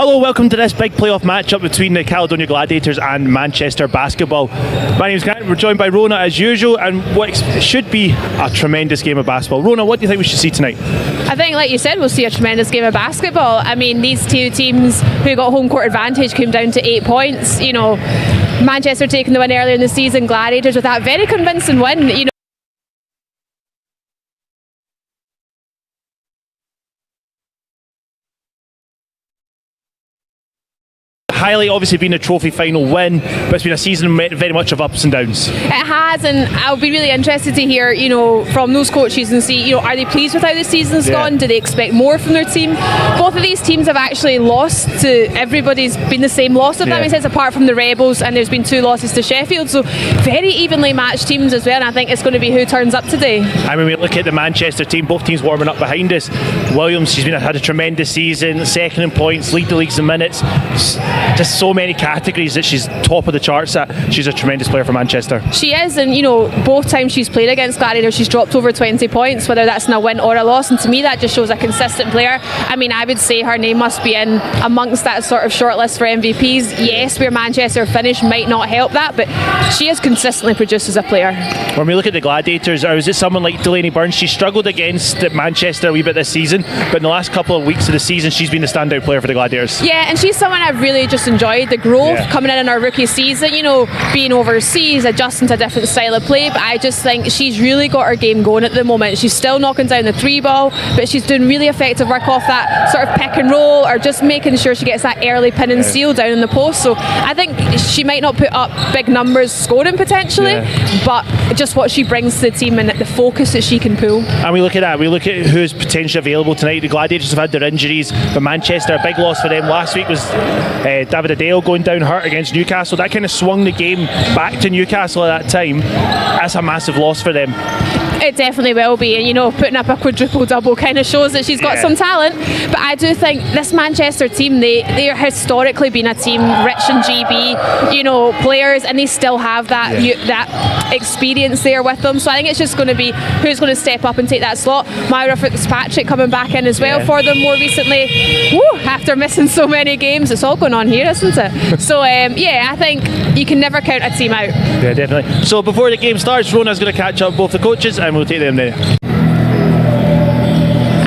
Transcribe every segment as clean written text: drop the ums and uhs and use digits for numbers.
Hello, welcome to this big playoff matchup between the Caledonia Gladiators and Manchester Basketball. My name is Grant, we're joined by Rona as usual, and what should be a tremendous game of basketball. Rona, what do you think we should see tonight? I think, like you said, we'll see a tremendous game of basketball. I mean, these two teams who got home court advantage came down to 8 points. You know, Manchester taking the win earlier in the season, Gladiators with that very convincing win. You know, highlight obviously being a trophy final win, but it's been a season very much of ups and downs. It has, and I'll be really interested to hear, you know, from those coaches and see, you know, are they pleased with how the season's gone? Do they expect more from their team? Both of these teams have actually lost to everybody's been the same loss, if that makes sense, apart from the Rebels, and there's been 2 losses to Sheffield, so very evenly matched teams as well, and I think it's going to be who turns up today. I mean, we look at the Manchester team, both teams warming up behind us. Williams, she's had a tremendous season, second in points, lead the leagues in minutes. Just so many categories that she's top of the charts at. She's a tremendous player for Manchester. She is, and you know, both times she's played against Gladiators, she's dropped over 20 points, whether that's in a win or a loss, and to me that just shows a consistent player. I mean, I would say her name must be in amongst that sort of shortlist for MVPs. Yes, where Manchester finished might not help that, but she has consistently produced as a player. When we look at the Gladiators, or is it someone like Delaney Burns? She struggled against Manchester a wee bit this season, but in the last couple of weeks of the season she's been the standout player for the Gladiators. Yeah, and she's someone I've really just enjoyed the growth coming in our rookie season, you know, being overseas, adjusting to a different style of play, but I just think she's really got her game going at the moment. She's still knocking down the 3 ball, but she's doing really effective work off that sort of pick and roll, or just making sure she gets that early pin and seal down in the post. So I think she might not put up big numbers scoring potentially, but just what she brings to the team and the focus that she can pull. And we look at that, we look at who's potentially available tonight. The Gladiators have had their injuries, but Manchester, a big loss for them last week was David Adele going down hurt against Newcastle. That kind of swung the game back to Newcastle at that time. That's a massive loss for them. It definitely will be, and you know, putting up a quadruple double kind of shows that she's got some talent. But I do think this Manchester team, they are historically been a team rich in GB, you know, players, and they still have that that experience there with them. So I think it's just going to be who's going to step up and take that slot. Myra Fitzpatrick coming back in as well for them more recently. Woo, after missing so many games, it's all going on here, isn't it? So yeah, I think you can never count a team out. Yeah, definitely. So before the game starts, Rona's going to catch up with both the coaches and we'll take them there.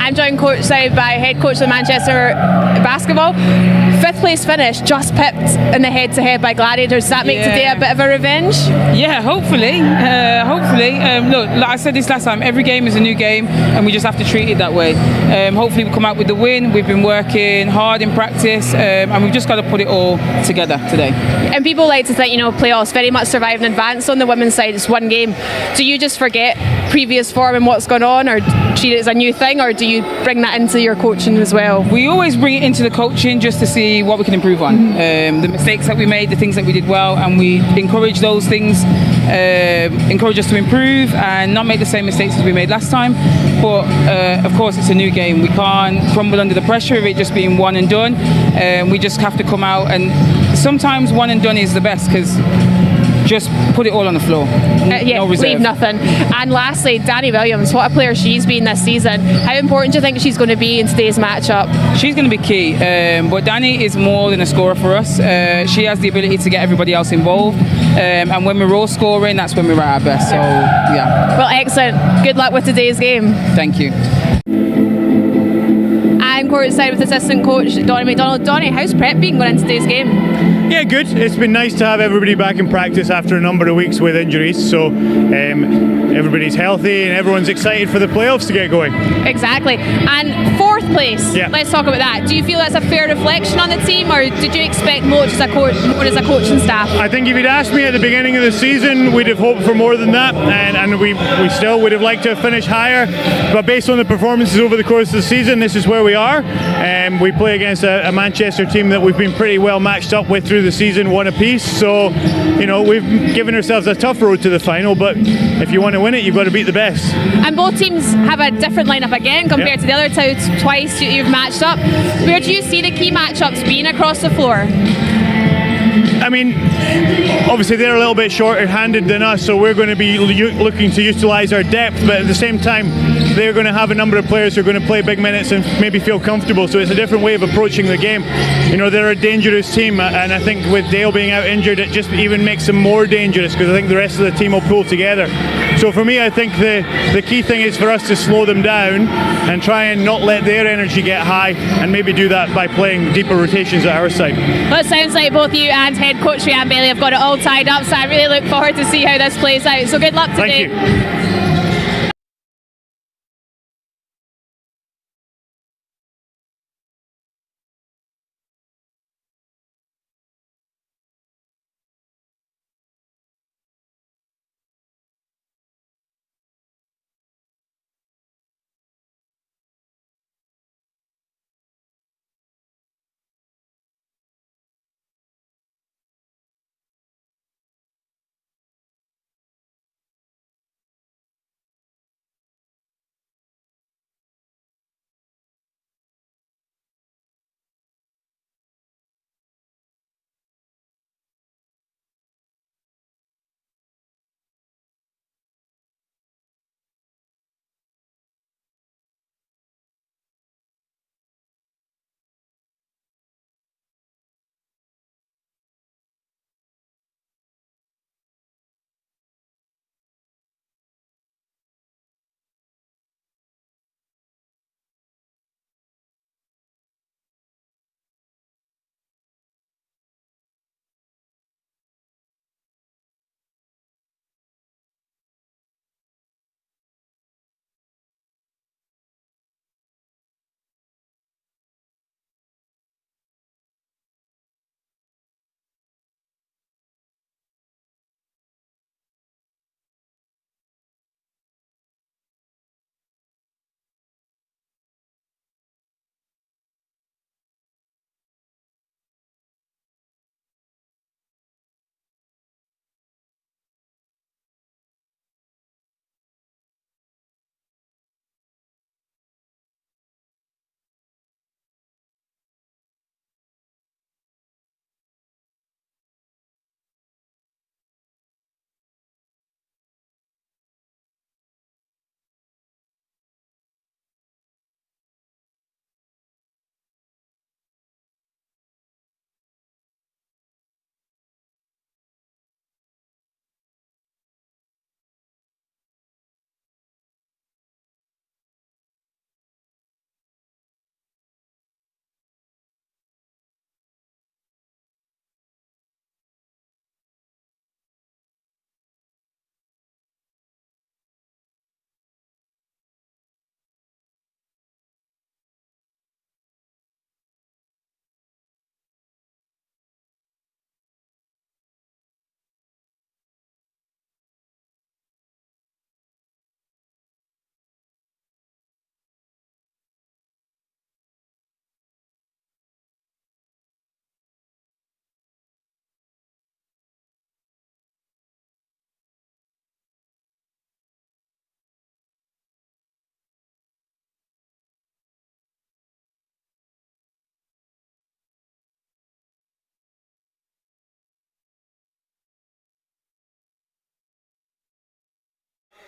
I'm joined courtside by head coach of Manchester Basketball. 5th place finish, just pipped in the head-to-head by Gladiators. Does that make today a bit of a revenge? Yeah, hopefully. Look, like I said this last time, every game is a new game and we just have to treat it that way. Hopefully we come out with the win. We've been working hard in practice and we've just got to put it all together today. And people like to think, you know, playoffs very much survive and advance. On the women's side, it's one game. Do you just forget previous form and what's gone on, or treat it as a new thing, or do you bring that into your coaching as well? We always bring it into the coaching just to see what we can improve on. The mistakes that we made, the things that we did well, and we encourage those things, encourage us to improve and not make the same mistakes as we made last time. But of course it's a new game. We can't crumble under the pressure of it just being one and done. We just have to come out, and sometimes one and done is the best, because just put it all on the floor. No reserve. Leave nothing. And lastly, Danny Williams, what a player she's been this season. How important do you think she's going to be in today's matchup? She's going to be key, but Danny is more than a scorer for us. She has the ability to get everybody else involved, and when we're all scoring, that's when we're at our best. So yeah. Well, excellent. Good luck with today's game. Thank you. I'm courtside with assistant coach Donny McDonald. Donny, how's prep been going into today's game? Yeah, good. It's been nice to have everybody back in practice after a number of weeks with injuries, so everybody's healthy and everyone's excited for the playoffs to get going. Exactly. And 4th place, let's talk about that. Do you feel that's a fair reflection on the team, or did you expect more as a coaching staff? I think if you'd asked me at the beginning of the season, we'd have hoped for more than that, and we still would have liked to have finished higher, but based on the performances over the course of the season, this is where we are. We play against a Manchester team that we've been pretty well matched up with through the season, one apiece, so you know, we've given ourselves a tough road to the final, but if you want to win it, you've got to beat the best. And both teams have a different lineup again compared to the other twice you've matched up. Where do you see the key matchups being across the floor? I mean, obviously they're a little bit shorter handed than us, so we're going to be looking to utilise our depth, but at the same time they're going to have a number of players who are going to play big minutes and maybe feel comfortable. So it's a different way of approaching the game. You know, they're a dangerous team, and I think with Dale being out injured, it just even makes them more dangerous because I think the rest of the team will pull together. So for me, I think the key thing is for us to slow them down and try and not let their energy get high, and maybe do that by playing deeper rotations at our side. Well, it sounds like both you and head coach Rhiannon Bailey have got it all tied up, so I really look forward to see how this plays out. So good luck today. Thank you.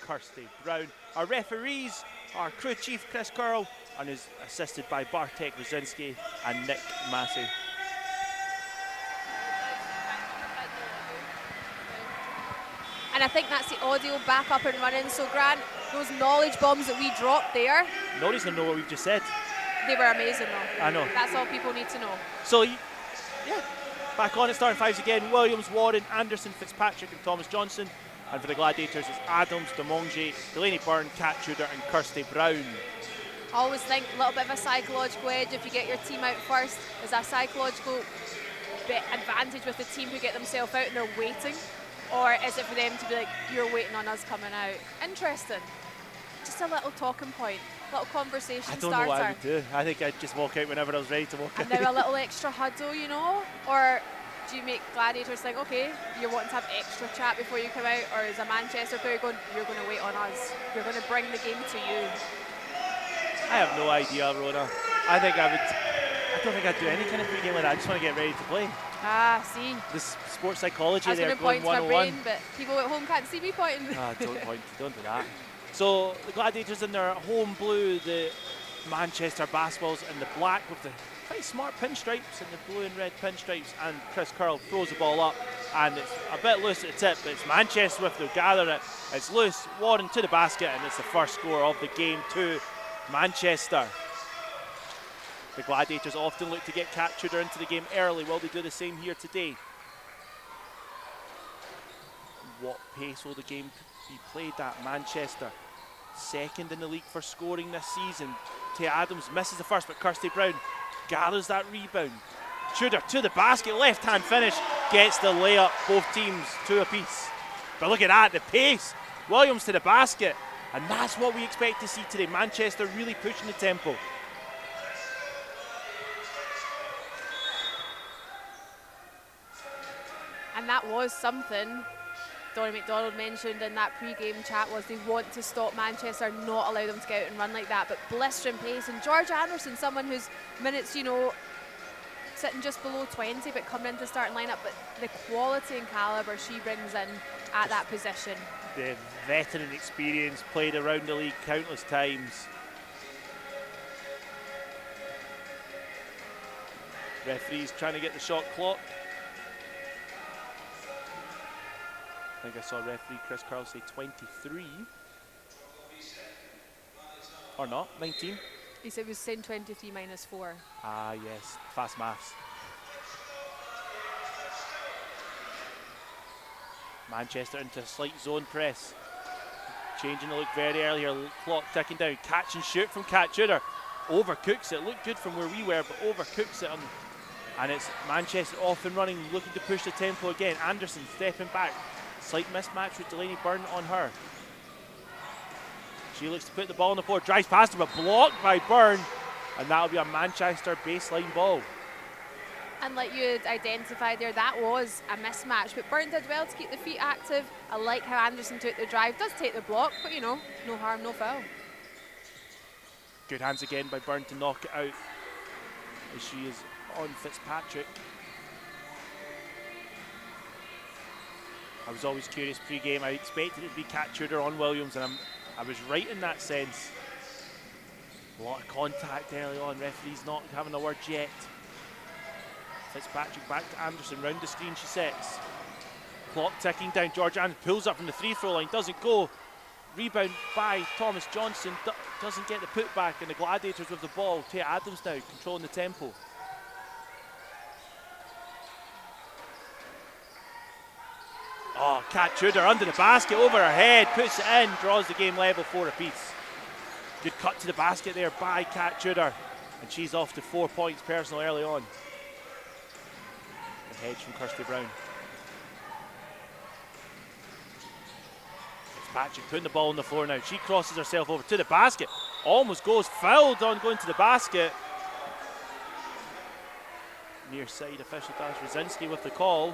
Kirsty Brown. Our referees are crew chief Chris Curl and is assisted by Bartek Brzezinski and Nick Massey. And I think that's the audio back up and running. So Grant, those knowledge bombs that we dropped there, Nobody's going to know what we've just said. they were amazing though. I know. That's all people need to know. So, yeah, back on at starting fives again. Williams, Warren, Anderson, Fitzpatrick and Thomas Johnson. And for the Gladiators, it's Adams, Demonge, Delaney Byrne, Kat Tudor and Kirsty Brown. I always think a little bit of a psychological edge if you get your team out first. Is a psychological bit advantage with the team who get themselves out and they're waiting? Or is it for them to be like, you're waiting on us coming out? Interesting. Just a little talking point, little conversation starter. I don't know what I would do. I think I'd just walk out whenever I was ready to walk out. And now a little extra huddle, you know? Or do you make Gladiators think, okay, you're wanting to have extra chat before you come out? Or is a Manchester player going, you're going to wait on us? You're going to bring the game to you? I have no idea, Rona. I don't think I'd do any kind of pre-game like that. I just want to get ready to play. Ah, see. This sports psychology, I was they're going to point going to my 101. brain, but people at home can't see me pointing. Don't point, don't do that. So the Gladiators in their home blue, the Manchester basketballs in the black with the quite smart pinstripes and the blue and red pinstripes, and Chris Curl throws the ball up and it's a bit loose at the tip, but it's Manchester with the gather it. It's loose, Warren to the basket, and it's the first score of the game to Manchester. The Gladiators often look to get Kat Tudor into the game early. Will they do the same here today? What pace will the game be played at? Manchester, second in the league for scoring this season. Tia Adams misses the first, but Kirsty Brown gathers that rebound. Tudor to the basket, left-hand finish, gets the layup, both teams 2 apiece. But look at that, the pace. Williams to the basket, and that's what we expect to see today. Manchester really pushing the tempo. And that was something Donny McDonald mentioned in that pre-game chat, was they want to stop Manchester, not allow them to get out and run like that. But blistering pace, and Georgia Anderson, someone whose minutes, you know, sitting just below 20, but coming into the starting lineup. But the quality and calibre she brings in at that position. The veteran experience, played around the league countless times. Referees trying to get the shot clock. I think I saw referee Chris Curl say 23. Or not, 19. He said he was saying 23 minus 4. Ah, yes, fast maths. Manchester into a slight zone press. Changing the look very early here, clock ticking down. Catch and shoot from Kat Tudor. Overcooks it, looked good from where we were, but overcooks it. And it's Manchester off and running, looking to push the tempo again. Anderson stepping back. Slight mismatch with Delaney Byrne on her. She looks to put the ball on the floor, drives past her, but blocked by Byrne, and that'll be a Manchester baseline ball. And like you had identified there, that was a mismatch, but Byrne did well to keep the feet active. I like how Anderson took the drive, does take the block, but you know, no harm, no foul. Good hands again by Byrne to knock it out, as she is on Fitzpatrick. I was always curious pre-game. I expected it to be Kat Tudor on Williams, and I was right in that sense. A lot of contact early on. Referee's not having a word yet. Fitzpatrick back to Anderson. Round the screen she sets. Clock ticking down. George Anderson pulls up from the 3-throw line. Doesn't go. Rebound by Thomas Johnson. Doesn't get the putback, and the Gladiators with the ball. Tia Adams now controlling the tempo. Oh, Kat Tudor under the basket, over her head, puts it in, draws the game level, 4 apiece. Good cut to the basket there by Kat Tudor, and she's off to 4 points personal early on. The hedge from Kirsty Brown. Fitzpatrick putting the ball on the floor now. She crosses herself over to the basket, almost goes fouled on going to the basket. Near side official Dash Rosinski with the call.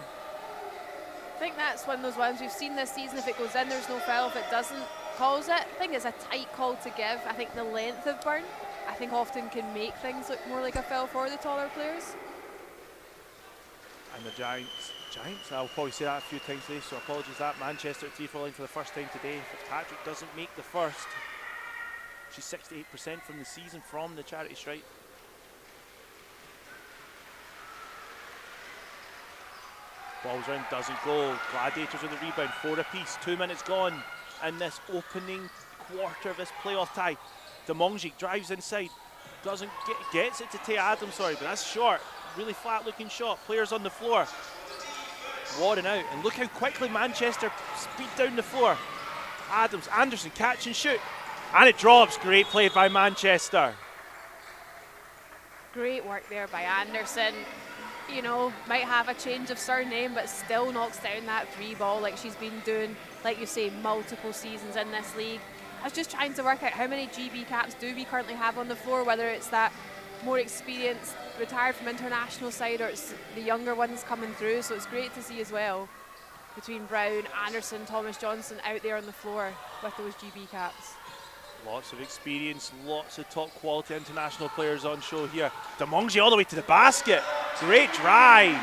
I think that's one of those ones we've seen this season. If it goes in, there's no foul. If it doesn't, calls it. I think it's a tight call to give. I think the length of Byrne, I think often can make things look more like a foul for the taller players. And the Giants, I'll probably say that a few times today, so apologies that. Manchester at 3-4 line for the first time today. Fitzpatrick doesn't make the first. She's 68% from the season from the charity stripe. Ball's round, doesn't go. Gladiators with the rebound, 4 apiece. 2 minutes gone in this opening quarter of this playoff tie. Demongi drives inside, doesn't gets it to Tia Adams, sorry, but that's short. Really flat looking shot. Players on the floor. Warren out, and look how quickly Manchester speed down the floor. Adams, Anderson, catch and shoot. And it drops. Great play by Manchester. Great work there by Anderson. You know, might have a change of surname, but still knocks down that 3 ball like she's been doing, like you say, multiple seasons in this league. I was just trying to work out how many GB caps do we currently have on the floor, whether it's that more experienced, retired from international side, or it's the younger ones coming through. So it's great to see as well between Brown, Anderson, Thomas Johnson out there on the floor with those GB caps. Lots of experience, lots of top quality international players on show here. Demongi all the way to the basket. Great drive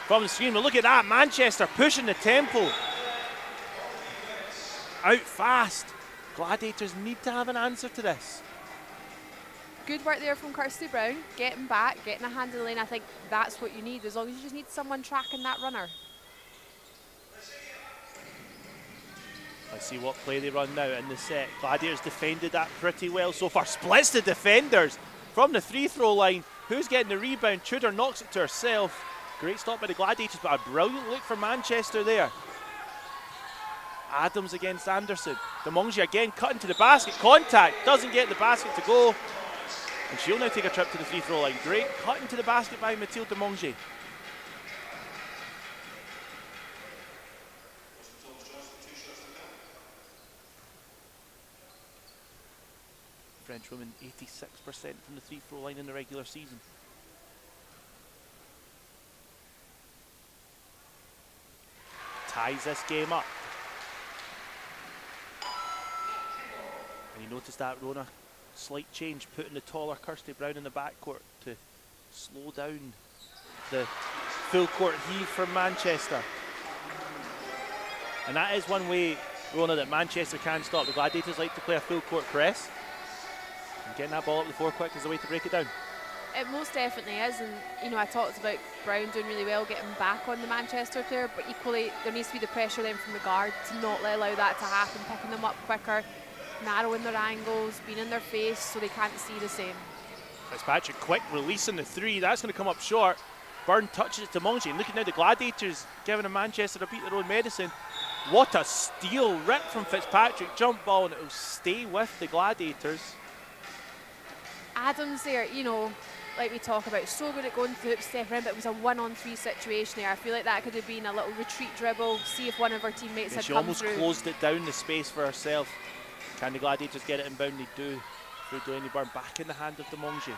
from the screen. But look at that, Manchester pushing the tempo. out fast. Gladiators need to have an answer to this. Good work there from Kirsty Brown, getting back, getting a hand in the lane. I think that's what you need, as long as you just need someone tracking that runner. Let's see what play they run now in the set. Gladiators defended that pretty well so far. Splits the defenders from the free throw line. Who's getting the rebound? Tudor knocks it to herself. Great stop by the Gladiators, but a brilliant look for Manchester there. Adams against Anderson. Demongi again cutting to the basket. Contact, doesn't get the basket to go. And she'll now take a trip to the free throw line. Great cutting to the basket by Mathilde Demongi. French women 86% from the free throw line in the regular season. Ties this game up. And you notice that, Rona, slight change, putting the taller Kirsty Brown in the backcourt to slow down the full court heave from Manchester. And that is one way, Rona, that Manchester can stop. The Gladiators like to play a full court press. And getting that ball up the floor quick is the way to break it down. It most definitely is, and you know, I talked about Brown doing really well getting back on the Manchester player, but equally there needs to be the pressure then from the guard to not allow that to happen, picking them up quicker, narrowing their angles, being in their face so they can't see the same. Fitzpatrick quick release on the three, that's going to come up short. Byrne touches it to Mongie, and look at now the Gladiators giving a Manchester a beat their own medicine. What a steal, ripped from Fitzpatrick, jump ball, and it will stay with the Gladiators. Adams there, you know, like we talk about, so good at going to the hoop, step around, but it was a 1-on-3 situation there. I feel like that could have been a little retreat dribble, see if one of our teammates had she come almost through. closed it down, the space for herself. Can the Gladiators get it inbound? They do. Through Delaney Byrne, back in the hand of Demongi.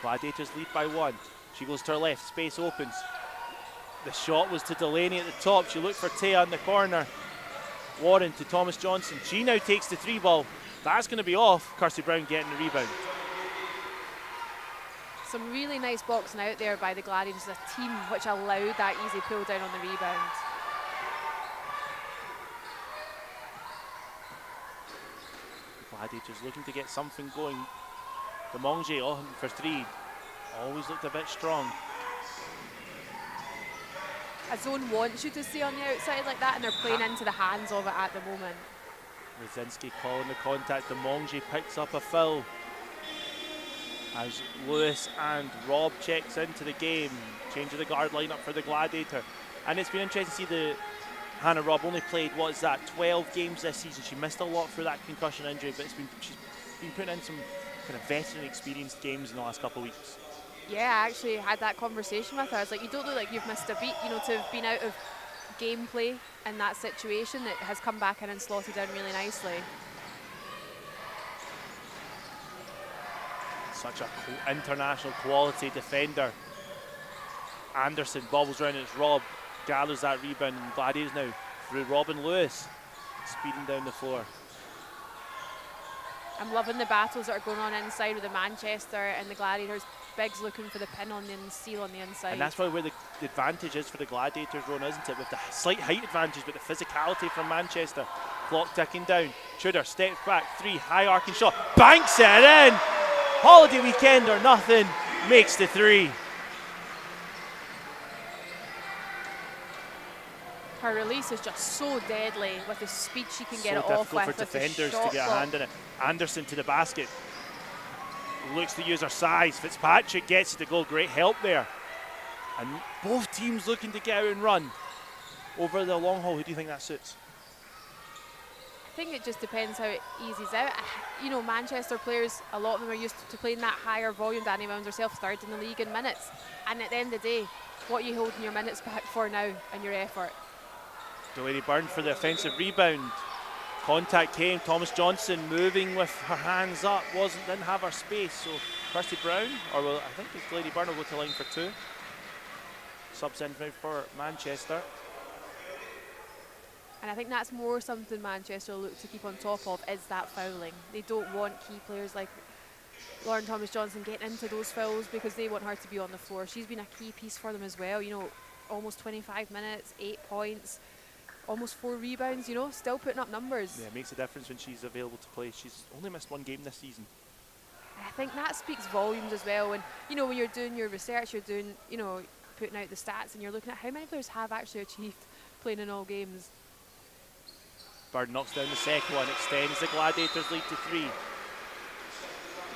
Gladiators lead by 1. She goes to her left, space opens. The shot was to Delaney at the top. She looked for Taya in the corner. Warren to Thomas Johnson. She now takes the 3 ball. That's going to be off. Kirsty Brown getting the rebound. Some really nice boxing out there by the Gladiators, a team which allowed that easy pull down on the rebound. Gladiators looking to get something going. Demongi on for 3. Always looked a bit strong. A zone wants you to stay on the outside like that, and they're playing into the hands of it at the moment. Rosinsky calling the contact. Demongi picks up a foul as Lewis and Robb checks into the game. Change of the guard lineup for the Gladiator. And it's been interesting to see the Hannah Robb only played, what is that, 12 games this season. She missed a lot through that concussion injury, but she's been putting in some kind of veteran experienced games in the last couple of weeks. Yeah, I actually had that conversation with her. I was like, you don't look like you've missed a beat, you know, to have been out of gameplay in that situation. It has come back in and slotted in really nicely. Such a international quality defender. Anderson bobbles around, and it's Robb. Gathers that rebound, and Gladiators now through Robin Lewis, speeding down the floor. I'm loving the battles that are going on inside with the Manchester and the Gladiators. Biggs looking for the pin on the steal on the inside. And that's probably where the advantage is for the Gladiators, Ron, isn't it? With the slight height advantage, but the physicality from Manchester. Clock ticking down. Tudor steps back, 3, high arcing shot, banks it in! Holiday weekend or nothing, makes the 3. Her release is just so deadly with the speed she can get it So off with. difficult for defenders to get a hand in it. Anderson to the basket. Looks to use her size. Fitzpatrick gets it to go. Great help there. And both teams looking to get out and run over the long haul. Who do you think that suits? I think it just depends how it eases out. You know, Manchester players, a lot of them are used to playing that higher volume. Danny Mounds herself started in the league in minutes. And at the end of the day, what are you holding your minutes back for now and your effort? Delaney Byrne for the offensive rebound. Contact came. Thomas Johnson moving with her hands up. Didn't have her space. So Kirsty Brown, or well, I think it's Delaney Byrne will go to line for 2. Subs in for Manchester. And I think that's more something Manchester will look to keep on top of, is that fouling. They don't want key players like Lauren Thomas-Johnson getting into those fouls because they want her to be on the floor. She's been a key piece for them as well. You know, almost 25 minutes, 8 points. almost 4 rebounds, you know, still putting up numbers. Yeah, it makes a difference when she's available to play. She's only missed 1 game this season. I think that speaks volumes as well. And, you know, when you're doing your research, you're doing, you know, putting out the stats and you're looking at how many players have actually achieved playing in all games. Bird knocks down the second one, extends the Gladiators lead to 3.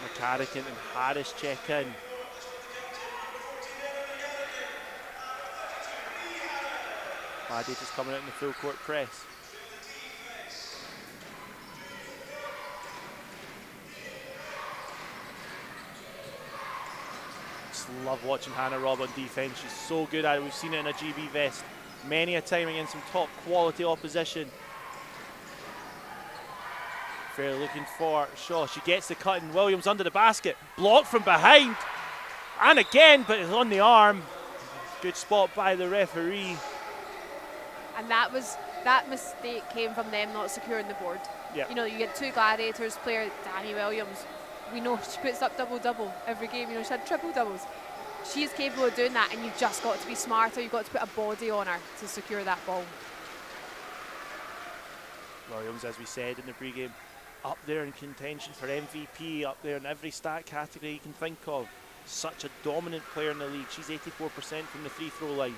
McCarrican and Harris check in. Gladiators coming out in the full court press. Just love watching Hannah Robb on defence. She's so good at it. We've seen it in a GB vest many a time against some top quality opposition. Fair looking for Shaw. She gets the cut and Williams under the basket. Blocked from behind. And again, but it's on the arm. Good spot by the referee. And that mistake came from them not securing the board. Yep. You know, you get 2 Gladiators player, Danny Williams. We know she puts up double-double every game. You know, she had triple-doubles. She is capable of doing that, and you've just got to be smarter. You've got to put a body on her to secure that ball. Williams, as we said in the pre-game, up there in contention for MVP, up there in every stat category you can think of. Such a dominant player in the league. She's 84% from the free throw line.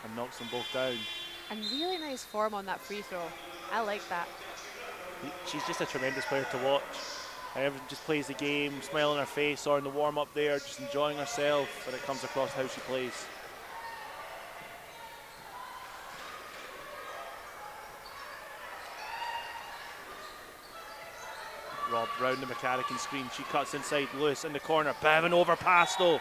And knocks them both down. And really nice form on that free throw. I like that. She's just a tremendous player to watch. Everyone just plays the game, smile on her face, or in the warm-up there, just enjoying herself when it comes across how she plays. Rob round the McCarrican screen. She cuts inside Lewis in the corner. Bit of an overpass though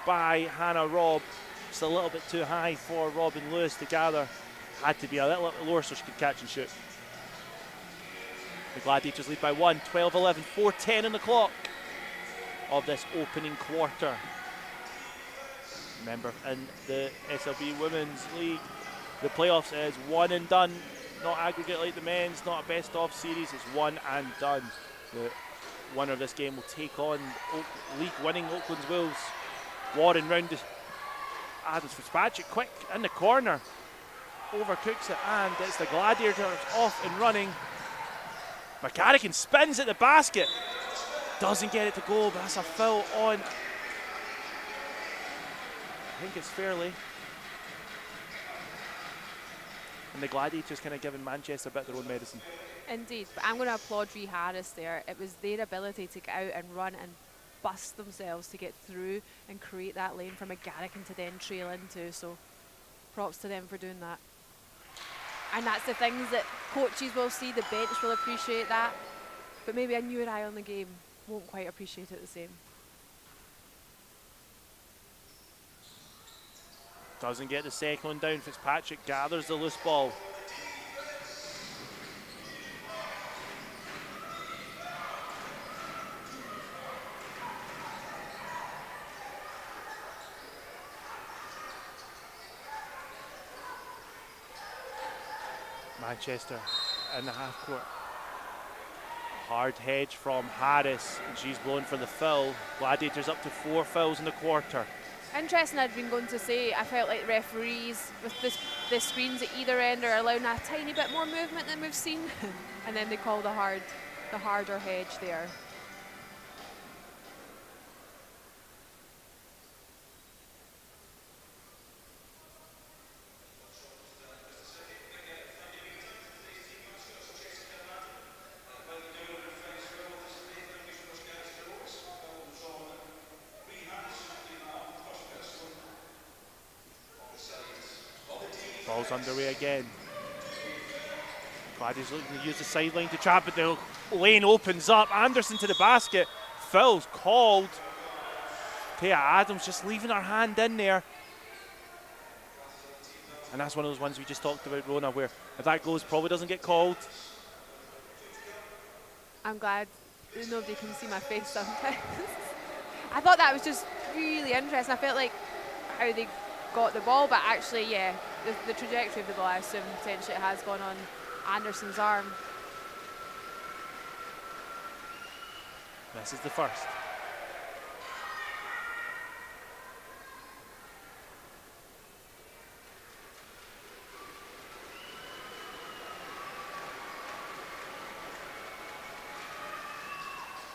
by Hannah Robb. Just a little bit too high for Rob and Lewis to gather. Had to be a little lower so she could catch and shoot. The Gladiators lead by 1, 12-11, 4:10 on the clock of this opening quarter. Remember, in the SLB Women's League, the playoffs is one and done. Not aggregate like the men's, not a best-of series, it's one and done. The winner of this game will take on league-winning Oakland's Wolves. Warren round to Adams Fitzpatrick, quick in the corner. Overcooks it, and it's the Gladiators off and running. McCarrican spins at the basket. Doesn't get it to go, but that's a foul on. I think it's Fairley. And the Gladiators kind of giving Manchester a bit of their own medicine. Indeed, but I'm going to applaud Ree Harris there. It was their ability to get out and run and bust themselves to get through and create that lane for McCarrican to then trail into. So props to them for doing that. And that's the things that coaches will see, the bench will appreciate that, but maybe a newer eye on the game won't quite appreciate it the same. Doesn't get the second one down. Fitzpatrick gathers the loose ball. Manchester in the half court. Hard hedge from Harris, and she's blown for the foul. Gladiators up to 4 fouls in the quarter. Interesting, I'd been going to say, I felt like referees with the screens at either end are allowing a tiny bit more movement than we've seen. And then they call the harder hedge there. Ball's underway again. Gladiators looking to use the sideline to trap it. The lane opens up. Anderson to the basket. Foul's called. Taya Adams just leaving her hand in there. And that's one of those ones we just talked about, Rona, where if that goes, probably doesn't get called. I'm glad nobody can see my face sometimes. I thought that was just really interesting. I felt like how they got the ball, but actually, yeah, the trajectory of the ball, I assume, potentially it has gone on Anderson's arm. This is the first.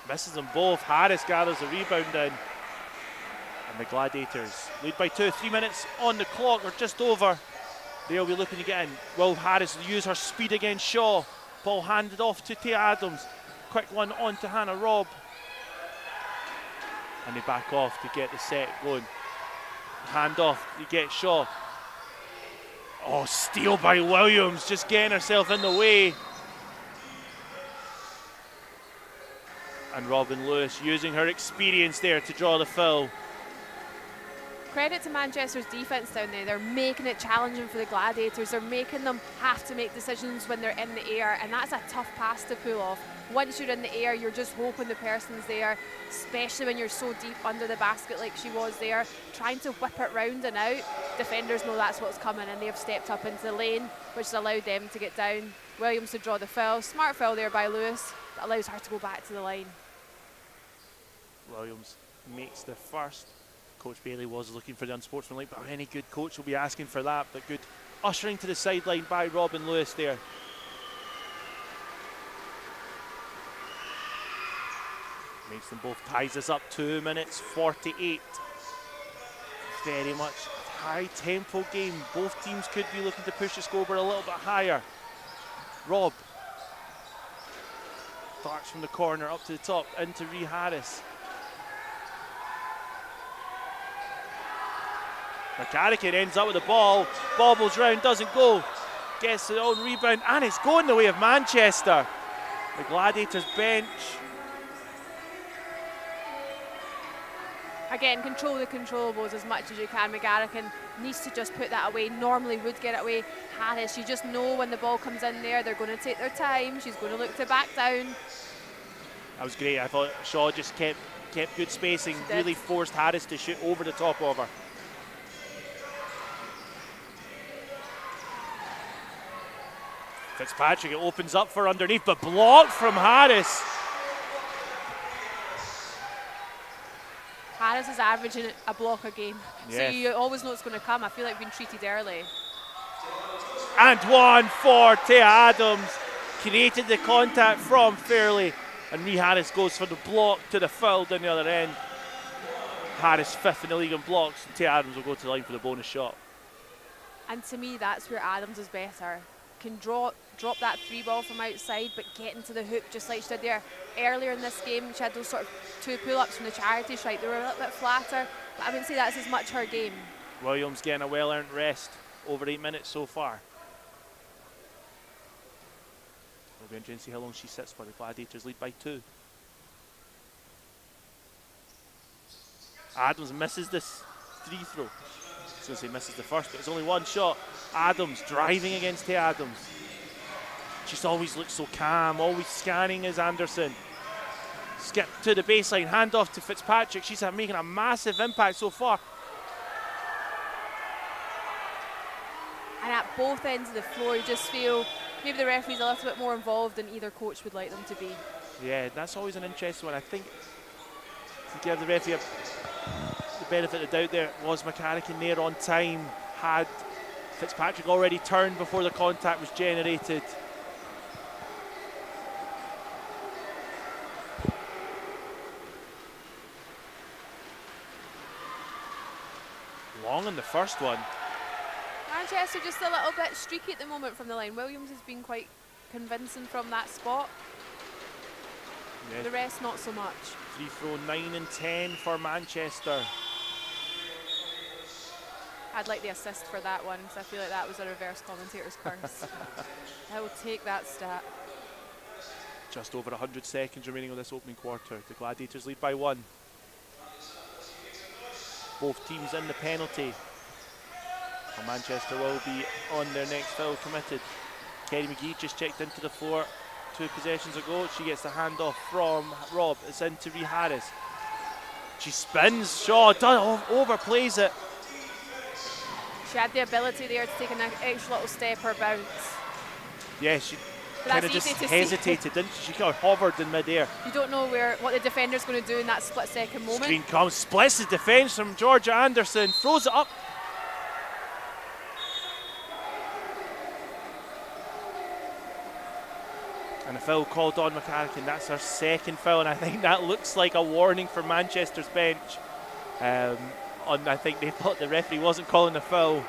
Misses them both. Harris gathers the rebound in. And the Gladiators lead by 2. 3 minutes on the clock, or just over. They'll be looking to get in. Will Harris use her speed against Shaw? Ball handed off to Tia Adams. Quick one on to Hannah Robb. And they back off to get the set going. Hand off, you get Shaw. Oh, steal by Williams, just getting herself in the way. And Robin Lewis using her experience there to draw the foul. Credit to Manchester's defence down there. They're making it challenging for the Gladiators. They're making them have to make decisions when they're in the air, and that's a tough pass to pull off. Once you're in the air, you're just hoping the person's there, especially when you're so deep under the basket like she was there. Trying to whip it round and out, defenders know that's what's coming, and they've stepped up into the lane, which has allowed them to get down. Williams to draw the foul. Smart foul there by Lewis. That allows her to go back to the line. Williams makes the first. Coach Bailey was looking for the unsportsmanlike, but any good coach will be asking for that. But good ushering to the sideline by Robin Lewis there. Makes them both, ties us up 2 minutes 48. Very much high tempo game. Both teams could be looking to push the scoreboard a little bit higher. Robb darts from the corner up to the top into Rhea Harris. McCarrican ends up with the ball, bobbles round, doesn't go, gets the own rebound, and it's going the way of Manchester. The Gladiators bench. Again, control the controllables as much as you can. McGarrigan needs to just put that away. Normally would get it away. Harris, you just know when the ball comes in there, they're going to take their time. She's going to look to back down. That was great. I thought Shaw just kept good spacing, really forced Harris to shoot over the top of her. Fitzpatrick, it opens up for underneath, but blocked from Harris. Harris is averaging a block a game, Yes. so you always know it's going to come. I feel like being treated early. And one for Tia Adams. Created the contact from Fairley. And Rhea Harris goes for the block to the foul down the other end. Harris 5th in the league in blocks, and Tia Adams will go to the line for the bonus shot. And to me, that's where Adams is better. Can drop that 3 ball from outside, but get into the hoop just like she did there earlier in this game. She had those sort of 2 pull-ups from the charity stripe. They were a little bit flatter, but I wouldn't say that's as much her game. Williams getting a well-earned rest. Over 8 minutes so far. It'll be interesting to see how long she sits for. The Gladiators lead by 2. Adams misses this 3 throw. I was going to say misses the first, but it's only 1 shot. Adams driving against Tia Adams. Just always looks so calm, always scanning as Anderson. Skip to the baseline, hand off to Fitzpatrick. She's making a massive impact so far. And at both ends of the floor, you just feel maybe the referee's a little bit more involved than either coach would like them to be. Yeah, that's always an interesting one. I think to give the referee the benefit of the doubt there, was McCarrican there on time? Had Fitzpatrick already turned before the contact was generated? Long in the first one. Manchester just a little bit streaky at the moment from the line. Williams has been quite convincing from that spot. Yeah. The rest not so much. Free throw 9 and 10 for Manchester. I'd like the assist for that one, because I feel like that was a reverse commentator's curse. I will take that stat. Just over 100 seconds remaining on this opening quarter. The Gladiators lead by 1. Both teams in the penalty. And Manchester will be on their next foul committed. Kerry McGee just checked into the floor 2 possessions ago. She gets the handoff from Robb. It's into Rhea Harris. She spins. Shaw overplays it. She had the ability there to take an extra little step or bounce. Yeah, she But kind of that's just easy to see. hesitated, didn't she? She kind of hovered in midair. You don't know what the defender's going to do in that split-second moment. Screen comes, splits the defence from Georgia Anderson, throws it up. And a foul called on McCarrican. That's her second foul, and I think that looks like a warning for Manchester's bench. I think they thought the referee wasn't calling the foul,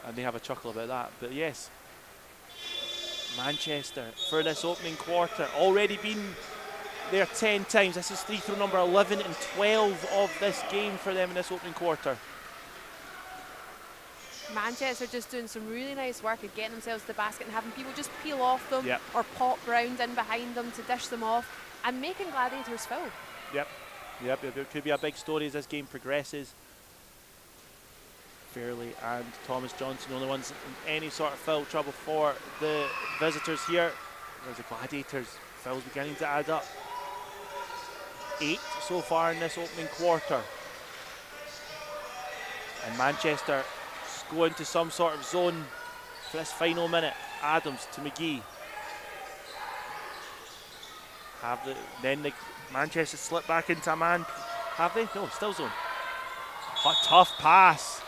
and they have a chuckle about that. But yes, Manchester for this opening quarter already been there 10 times. This is free throw number 11 and 12 of this game for them in this opening quarter. Manchester just doing some really nice work of getting themselves to the basket and having people just peel off them Yep. or pop round in behind them to dish them off and making Gladiators foul. Yep, it could be a big story as this game progresses. Fairley and Thomas Johnson, the only ones in any sort of foul trouble for the visitors here. There's the Gladiators, fouls beginning to add up. 8 so far in this opening quarter. And Manchester go into some sort of zone for this final minute. Adams to McGee. Then the Manchester slip back into a man. Have they? No, still zone. What tough pass.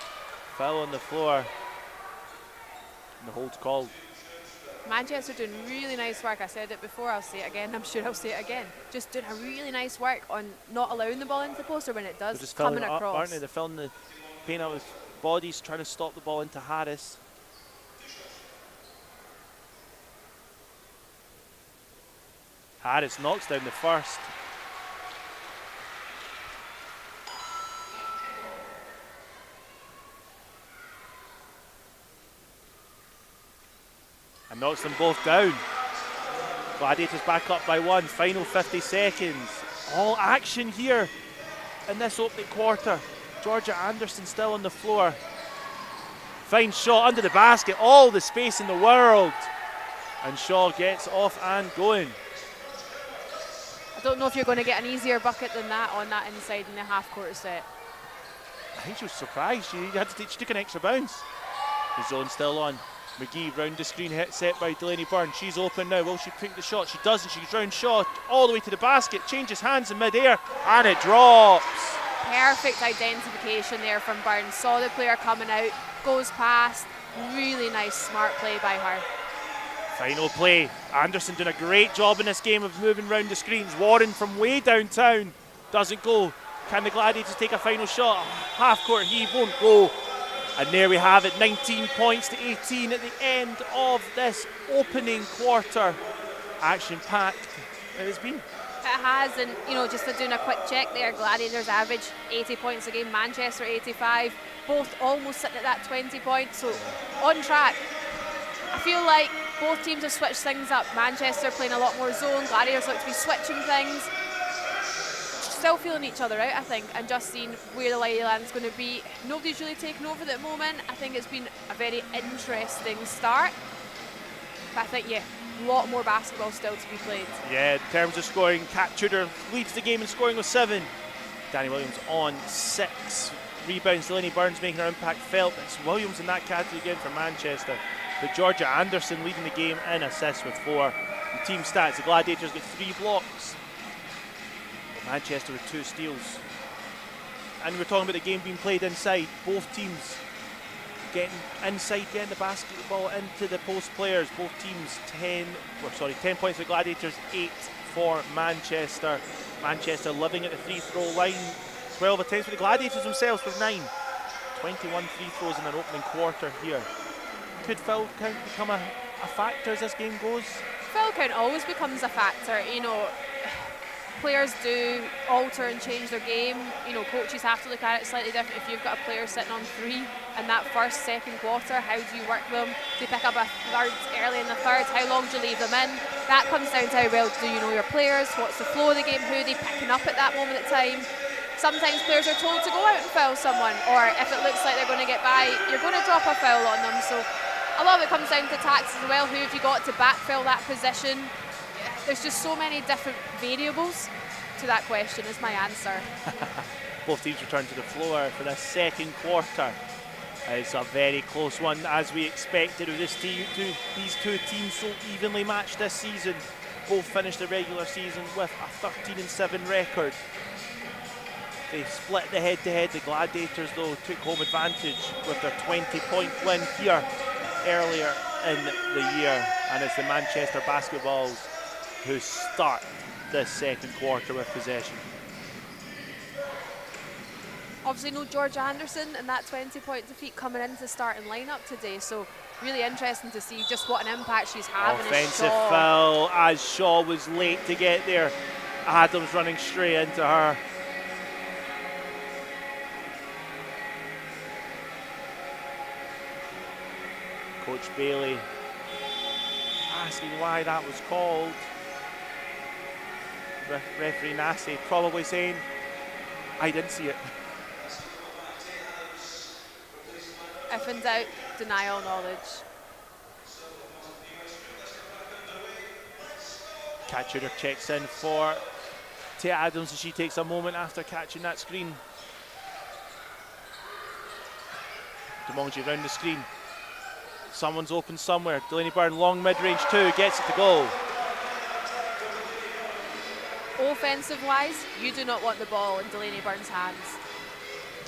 Foul on the floor. And the hold's called. Manchester doing really nice work. I said it before, I'll say it again. I'm sure I'll say it again. Just doing a really nice work on not allowing the ball into the post, or when it does, They're just coming filling it up, across. aren't they? They're filling the paint out with bodies, trying to stop the ball into Harris. Harris knocks down the first. And knocks them both down. Gladiators back up by 1. Final 50 seconds. All action here in this opening quarter. Georgia Anderson still on the floor. Fine shot under the basket. All the space in the world. And Shaw gets off and going. I don't know if you're going to get an easier bucket than that on that inside in the half-court set. I think she was surprised. She took an extra bounce. The zone's still on. McGee round the screen, hit set by Delaney Byrne. She's open now. Will she pick the shot? She doesn't. She's round shot all the way to the basket. Changes hands in mid-air and it drops. Perfect identification there from Byrne. Saw the player coming out, goes past. Really nice, smart play by her. Final play. Anderson doing a great job in this game of moving round the screens. Warren from way downtown doesn't go. Can the Gladiators take a final shot? Half court heave won't go. And there we have it, 19 points to 18 at the end of this opening quarter. Action-packed it has been. It has, and just doing a quick check there, Gladiators average 80 points a game, Manchester 85, both almost sitting at that 20 points, so on track. I feel like both teams have switched things up. Manchester playing a lot more zone, Gladiators look to be switching things. Still feeling each other out, I think, and just seeing where the lay of the land's going to be. Nobody's really taken over at the moment. I think it's been a very interesting start. But I think, a lot more basketball still to be played. Yeah, in terms of scoring, Kat Tudor leads the game in scoring with 7. Danny Williams on 6. Rebounds, Delaney Burns making her impact felt. It's Williams in that category again for Manchester. But Georgia Anderson leading the game in assists with 4. The team stats, the Gladiators get 3 blocks. Manchester with 2 steals. And we're talking about the game being played inside. Both teams getting inside, getting the basketball into the post players. Both teams 10 points for the Gladiators, 8 for Manchester. Manchester living at the free throw line. 12 attempts for the Gladiators themselves with 9. 21 free throws in an opening quarter here. Could foul count become a factor as this game goes? Foul count always becomes a factor. Players do alter and change their game. Coaches have to look at it slightly different. If you've got a player sitting on 3 in that first, second quarter, how do you work them? Do you pick up a third early in the third? How long do you leave them in? That comes down to how well do you know your players? What's the flow of the game? Who are they picking up at that moment in time? Sometimes players are told to go out and foul someone, or if it looks like they're going to get by, you're going to drop a foul on them. So a lot of it comes down to tactics as well. Who have you got to backfill that position? There's just so many different variables to that question is my answer. Both teams return to the floor for this second quarter. It's a very close one, as we expected with these two teams so evenly matched this season. Both finished the regular season with a 13-7 record. They split the head-to-head. The Gladiators, though, took home advantage with their 20-point win here earlier in the year, and it's the Manchester Basketballs who start this second quarter with possession. Obviously no George Anderson in that 20-point defeat coming into the starting lineup today, so really interesting to see just what an impact she's having. Offensive foul as Shaw was late to get there. Adams running straight into her. Coach Bailey asking why that was called. Referee Nasty probably saying, I didn't see it. If in doubt, deny all knowledge. Catcher checks in for Tia Adams as she takes a moment after catching that screen. Demonji round the screen. Someone's open somewhere. Delaney Byrne, long mid-range two, gets it to go. Offensive-wise, you do not want the ball in Delaney Byrne's hands.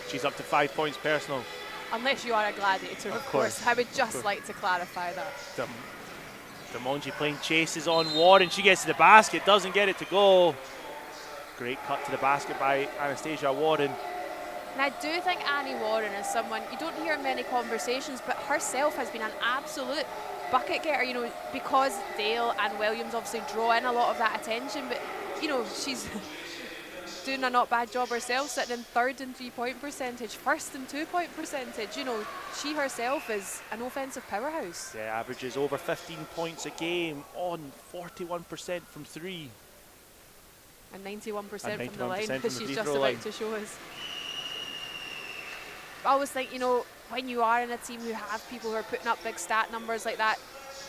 She's up to 5 points personal. Unless you are a gladiator, of course. I would just like to clarify that. Demonji playing chases on Warren. She gets to the basket, doesn't get it to go. Great cut to the basket by Anastasia Warren. And I do think Annie Warren is someone, you don't hear in many conversations, but herself has been an absolute bucket getter, you know, because Dale and Williams obviously draw in a lot of that attention, but, you know, she's doing a not bad job herself, sitting in third in 3-point percentage, first in 2-point percentage. You know, she herself is an offensive powerhouse. Yeah, averages over 15 points a game on 41% from three. And 91% from the line, from as the she's just line. about to show us. I always think, you know, when you are in a team who have people who are putting up big stat numbers like that,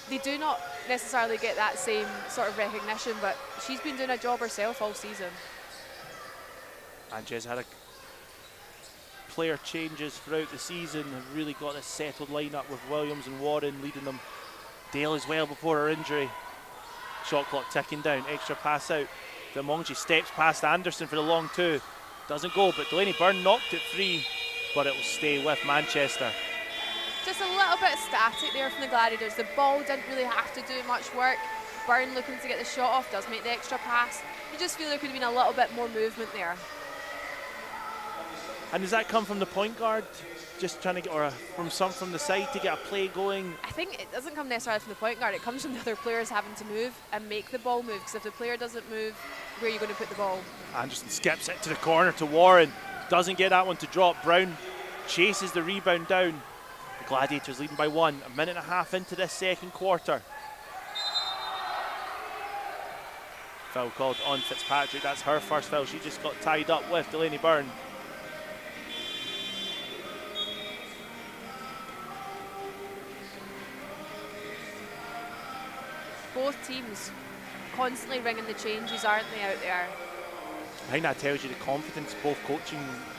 they do not necessarily get that same sort of recognition, but she's been doing a job herself all season. And she's had player changes throughout the season, have really got a settled lineup with Williams and Warren leading them. Dale as well before her injury. Shot clock ticking down, extra pass out. Demonji steps past Anderson for the long two. Doesn't go, but Delaney Byrne knocked it free, but it will stay with Manchester. Just a little bit static there from the Gladiators. The ball didn't really have to do much work. Byrne looking to get the shot off, does make the extra pass. You just feel there could have been a little bit more movement there. And does that come from the point guard, just trying to get, or from the side to get a play going? I think it doesn't come necessarily from the point guard. It comes from the other players having to move and make the ball move. Because if the player doesn't move, where are you going to put the ball? Anderson skips it to the corner to Warren. Doesn't get that one to drop. Brown chases the rebound down. The Gladiators leading by 1. A minute and a half into this second quarter. Foul called on Fitzpatrick. That's her first foul. She just got tied up with Delaney Byrne. Both teams constantly ringing the changes, aren't they, out there? I think that tells you the confidence both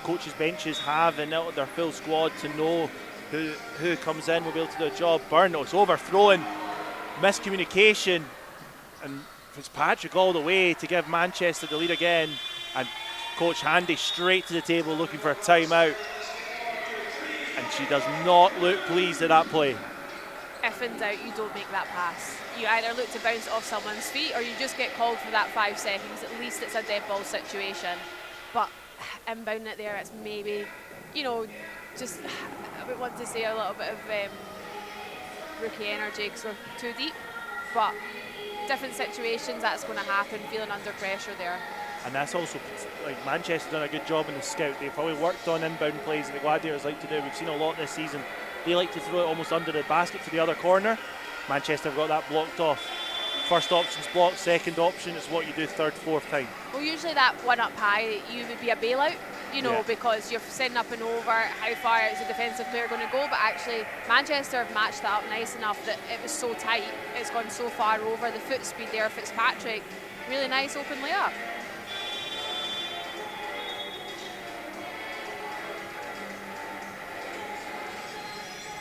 coaches' benches have in their full squad to know who comes in will be able to do a job. Byrne was overthrown, miscommunication, and Fitzpatrick all the way to give Manchester the lead again. And Coach Handy straight to the table looking for a timeout. And she does not look pleased at that play. If in doubt, you don't make that pass. You either look to bounce it off someone's feet or you just get called for that 5 seconds. At least it's a dead ball situation. But inbounding it there, it's maybe, you know, just, I would want to say a little bit of rookie energy because we're too deep. But different situations, that's going to happen, feeling under pressure there. And that's also, like, Manchester done a good job in the scout. They've probably worked on inbound plays that the Gladiators like to do. We've seen a lot this season. They like to throw it almost under the basket to the other corner. Manchester have got that blocked off. First option's blocked, second option is what you do third, fourth time. Well, usually that one up high, you would be a bailout, you know, because you're sending up and over, how far is the defensive player going to go? But actually, Manchester have matched that up nice enough that it was so tight, it's gone so far over. The foot speed there, Fitzpatrick, really nice open layup.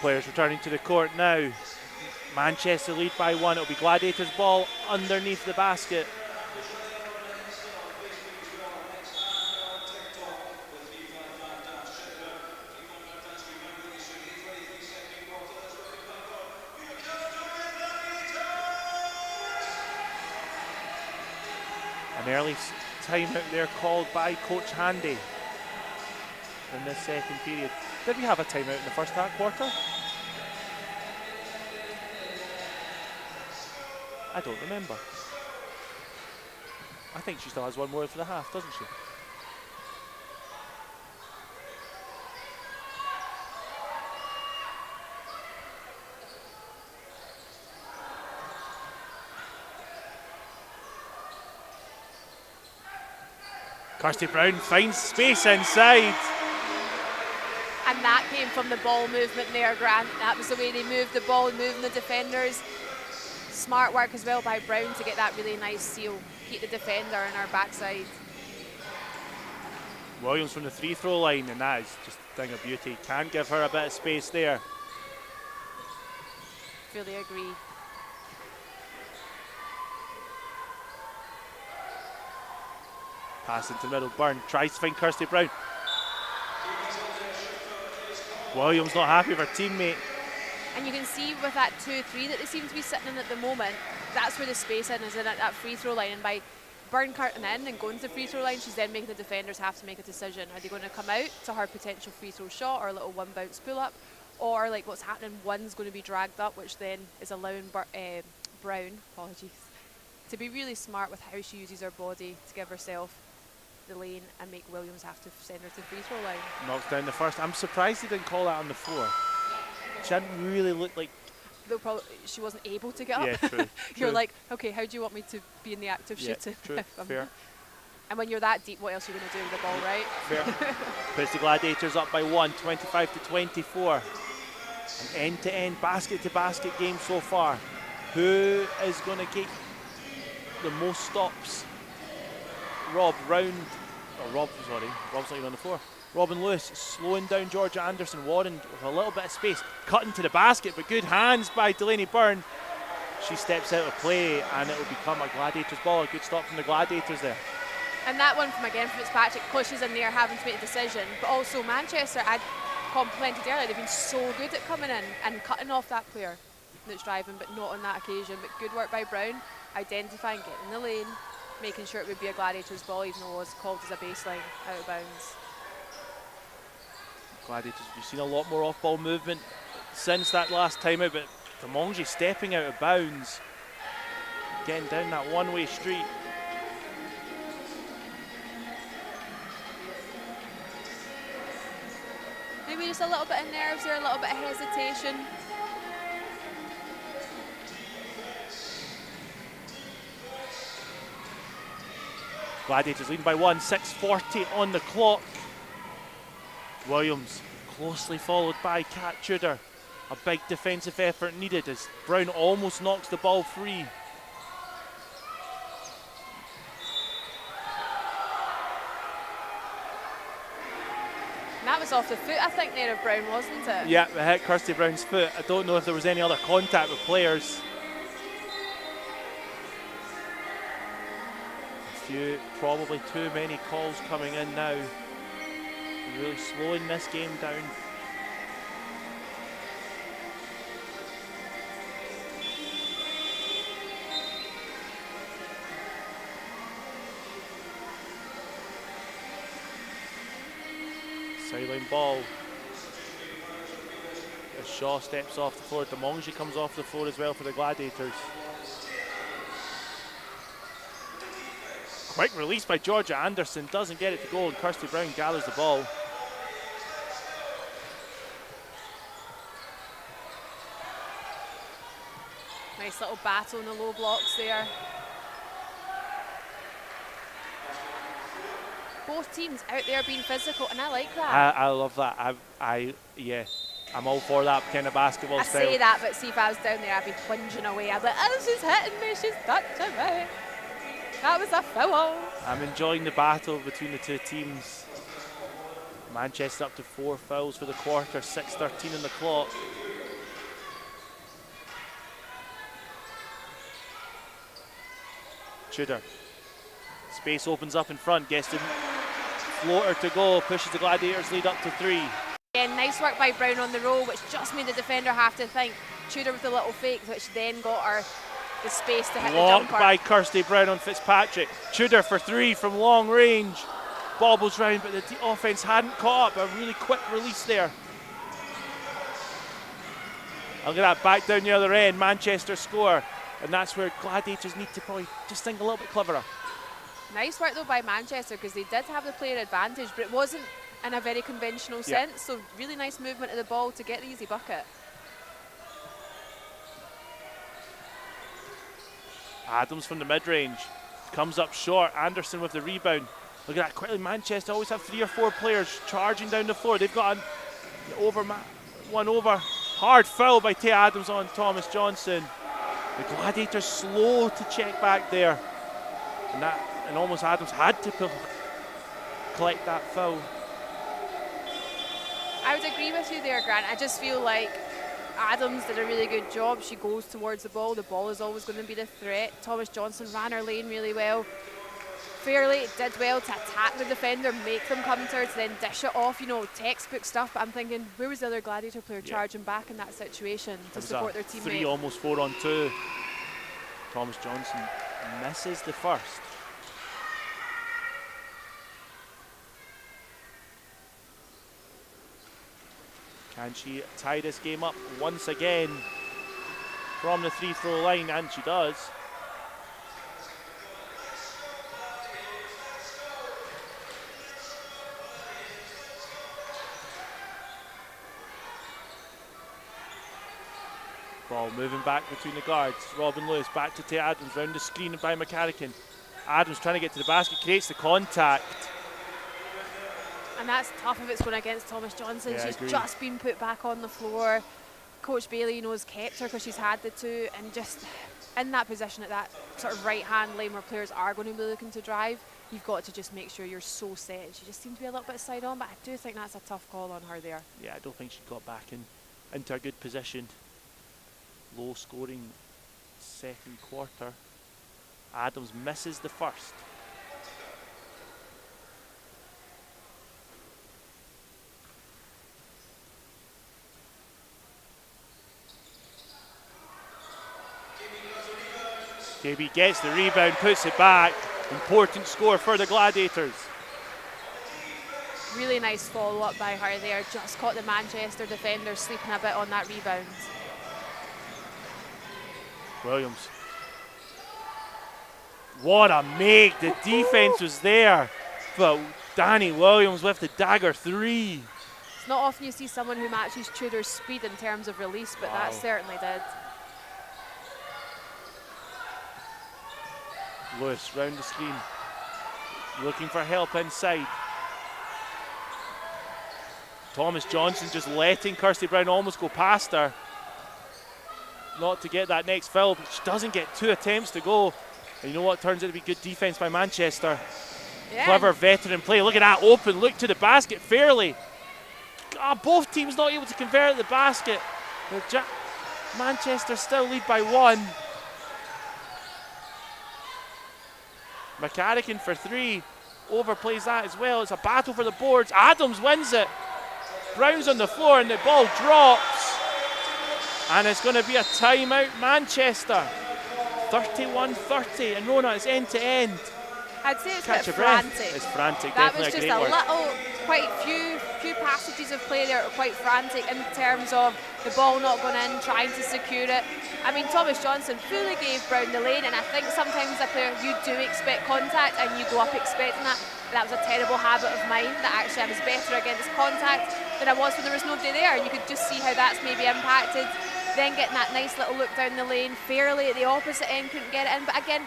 Players returning to the court now. Manchester lead by 1. It'll be Gladiators ball underneath the basket. An early timeout there called by Coach Handy in this second period. Did we have a timeout in the first half quarter? I don't remember. I think she still has one more for the half, doesn't she? Kirsty Brown finds space inside. And that came from the ball movement there, Grant. That was the way they moved the ball, moving the defenders. Smart work as well by Brown to get that really nice seal. Keep the defender on our backside. Williams from the free throw line, and that is just a thing of beauty. Can't give her a bit of space there. Fully agree. Pass into the middle, Byrne tries to find Kirsty Brown. Williams not happy with her teammate. And you can see with that 2-3 that they seem to be sitting in at the moment, that's where the spacing is in at that free throw line. And by Byrne cutting in and going to the free throw line, she's then making the defenders have to make a decision. Are they going to come out to her potential free throw shot or a little one bounce pull up? Or like what's happening, one's going to be dragged up, which then is allowing Brown, to be really smart with how she uses her body to give herself the lane and make Williams have to send her to the free throw line. Knocks down the first. I'm surprised they didn't call that on the floor. She didn't really look like... She wasn't able to get up. Yeah, true. You're true. like, okay, how do you want me to be in the act of shooting? True, fair. And when you're that deep, what else are you going to do with the ball, right? Fair. Puts the Gladiators up by 1, 25-24. An end-to-end, basket-to-basket game so far. Who is going to get the most stops? Rob's not even on the floor. Robin Lewis slowing down Georgia Anderson. Warren with a little bit of space, cutting to the basket, but good hands by Delaney Byrne. She steps out of play and it will become a Gladiators ball. A good stop from the Gladiators there. And that one from Fitzpatrick pushes in there having to make a decision. But also Manchester, I complimented earlier, they've been so good at coming in and cutting off that player that's driving, but not on that occasion. But good work by Brown, identifying, getting in the lane, making sure it would be a Gladiators ball even though it was called as a baseline out of bounds. Gladiators, we've seen a lot more off-ball movement since that last timeout, but Tamongi stepping out of bounds, getting down that one-way street. Maybe just a little bit of nerves there, a little bit of hesitation. Gladiators leading by 1, 6:40 on the clock. Williams closely followed by Kat Tudor. A big defensive effort needed as Brown almost knocks the ball free. And that was off the foot, I think, there of Brown, wasn't it? Yeah, it hit Kirsty Brown's foot. I don't know if there was any other contact with players. Probably too many calls coming in now. Really slowing this game down. Sideline ball. As Shaw steps off the floor, Demongi comes off the floor as well for the Gladiators. Quick release by Georgia Anderson, doesn't get it to go, and Kirsty Brown gathers the ball. Nice little battle in the low blocks there. Both teams out there being physical, and I like that. I love that. I'm all for that kind of basketball style. I say that, but see if I was down there, I'd be plunging away. I'd be like, oh, she's hitting me, she's touching me. That was a foul. I'm enjoying the battle between the two teams. Manchester up to 4 fouls for the quarter, 6:13 on the clock. Tudor. Space opens up in front, gets the floater to go, pushes the Gladiators lead up to 3. Again, nice work by Brown on the roll, which just made the defender have to think. Tudor with the little fake, which then got her the space to hit Blocked the jumper. by Kirsty Brown on Fitzpatrick. Tudor for 3 from long range. Bobbles round, but the offense hadn't caught up. A really quick release there. Look at that, back down the other end. Manchester score. And that's where Gladiators need to probably just think a little bit cleverer. Nice work though by Manchester, because they did have the player advantage, but it wasn't in a very conventional sense. So really nice movement of the ball to get the easy bucket. Adams from the mid-range. Comes up short. Anderson with the rebound. Look at that quickly. Manchester always have 3 or 4 players charging down the floor. They've got one over. Hard foul by Tay Adams on Thomas Johnson. The Gladiators slow to check back there. And almost Adams had to collect that foul. I would agree with you there, Grant. I just feel like Adams did a really good job. She goes towards the ball. The ball is always going to be the threat. Thomas Johnson ran her lane really well. Fairley did well to attack the defender, make them come to her, to then dish it off, textbook stuff. But I'm thinking, where was the other Gladiator player charging back in that situation to support their teammate? 3, almost 4 on 2. Thomas Johnson misses the first. Can she tie this game up once again from the 3-throw line? And she does. Ball moving back between the guards. Robin Lewis back to Tay Adams, round the screen by McCarrican. Adams trying to get to the basket, creates the contact. And that's tough if it's going against Thomas Johnson. Yeah, she's just been put back on the floor. Coach Bailey has kept her because she's had the 2, and just in that position at that sort of right-hand lane where players are going to be looking to drive, you've got to just make sure you're so set. She just seemed to be a little bit side on, but I do think that's a tough call on her there. Yeah, I don't think she got back into a good position. Low scoring second quarter. Adams misses the first. KB gets the rebound, puts it back. Important score for the Gladiators. Really nice follow-up by her there. Just caught the Manchester defender sleeping a bit on that rebound. Williams. What a make. The defense was there. But Danny Williams with the dagger 3. It's not often you see someone who matches Tudor's speed in terms of release, but that certainly did. Lewis round the screen. Looking for help inside. Thomas Johnson just letting Kirsty Brown almost go past her. Not to get that next foul, but she doesn't get 2 attempts to go. And you know what? Turns out to be good defense by Manchester. Yeah. Clever veteran play. Look at that open look to the basket. Fairly. Both teams not able to convert the basket. Manchester still lead by 1. McCarrican for 3. Overplays that as well. It's a battle for the boards. Adams wins it. Brown's on the floor and the ball drops. And it's going to be a timeout, Manchester. 31-30, and Rona, it's end to end. I'd say it's Catch a bit your breath. frantic. It's frantic, That definitely was just a great a word. quite few passages of play there that were quite frantic in terms of the ball not going in, trying to secure it. I mean, Thomas Johnson fully gave Brown the lane, and I think sometimes as a player you do expect contact and you go up expecting that. That was a terrible habit of mine, that actually I was better against contact than I was when there was nobody there, and you could just see how that's maybe impacted. Then getting that nice little look down the lane, Fairley at the opposite end couldn't get it in, but again,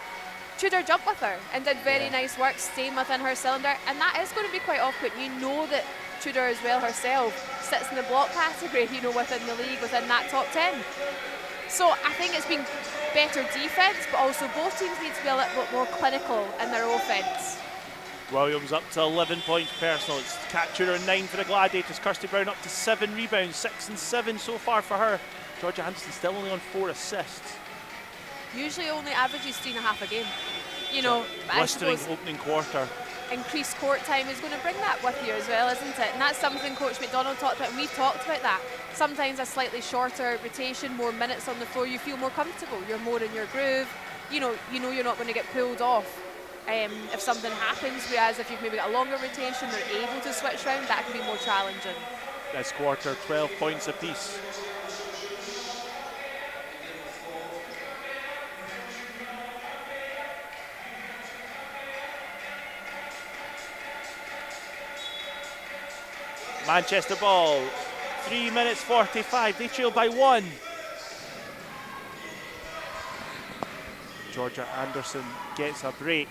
Tudor jumped with her and did very nice work staying within her cylinder, and that is going to be quite off-putting. You know that Tudor as well herself sits in the block category, within the league, within that top 10. So I think it's been better defence, but also both teams need to be a little bit more clinical in their offence. Williams up to 11 points personal. It's Kat Tudor 9 for the Gladiators. Kirsty Brown up to 7 rebounds, 6 and 7 so far for her. Georgia Anderson still only on 4 assists. Usually only averages 3.5 a game. Blistering opening quarter. increased court time is going to bring that with you as well, isn't it? And that's something Coach McDonald talked about, and we've talked about that. Sometimes a slightly shorter rotation, more minutes on the floor, you feel more comfortable, you're more in your groove, you know you're not going to get pulled off if something happens, whereas if you've maybe got a longer rotation, they're able to switch around, that can be more challenging. This quarter, 12 points apiece. Manchester ball, 3 minutes 45, they trail by 1. Georgia Anderson gets a break,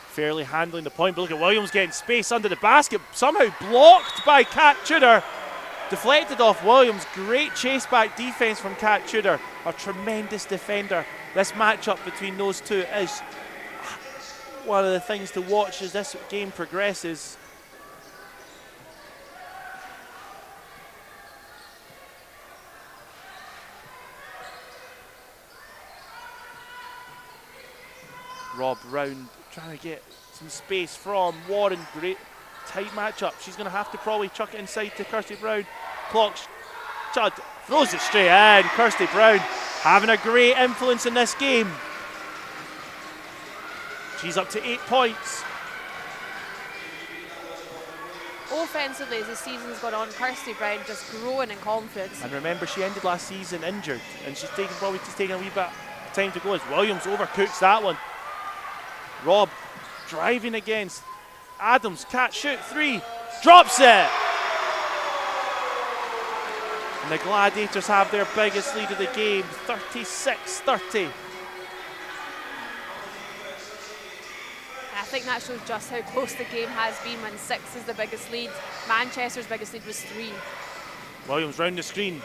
fairly handling the point, but look at Williams getting space under the basket, somehow blocked by Kat Tudor, deflected off Williams. Great chase back defense from Kat Tudor, a tremendous defender. This matchup between those two is one of the things to watch as this game progresses. Rob round, trying to get some space from Warren. Great tight matchup. She's going to have to probably chuck it inside to Kirsty Brown. Clock's Chud throws it straight in. Kirsty Brown having a great influence in this game. She's up to 8 points. Offensively, as the season's gone on, Kirsty Brown just growing in confidence. And remember, she ended last season injured, and she's probably taking a wee bit of time to go as Williams overcooks that one. Rob driving against Adams, Cat shoot 3, drops it! And the Gladiators have their biggest lead of the game, 36-30. I think that shows just how close the game has been when 6 is the biggest lead. Manchester's biggest lead was 3. Williams round the screen.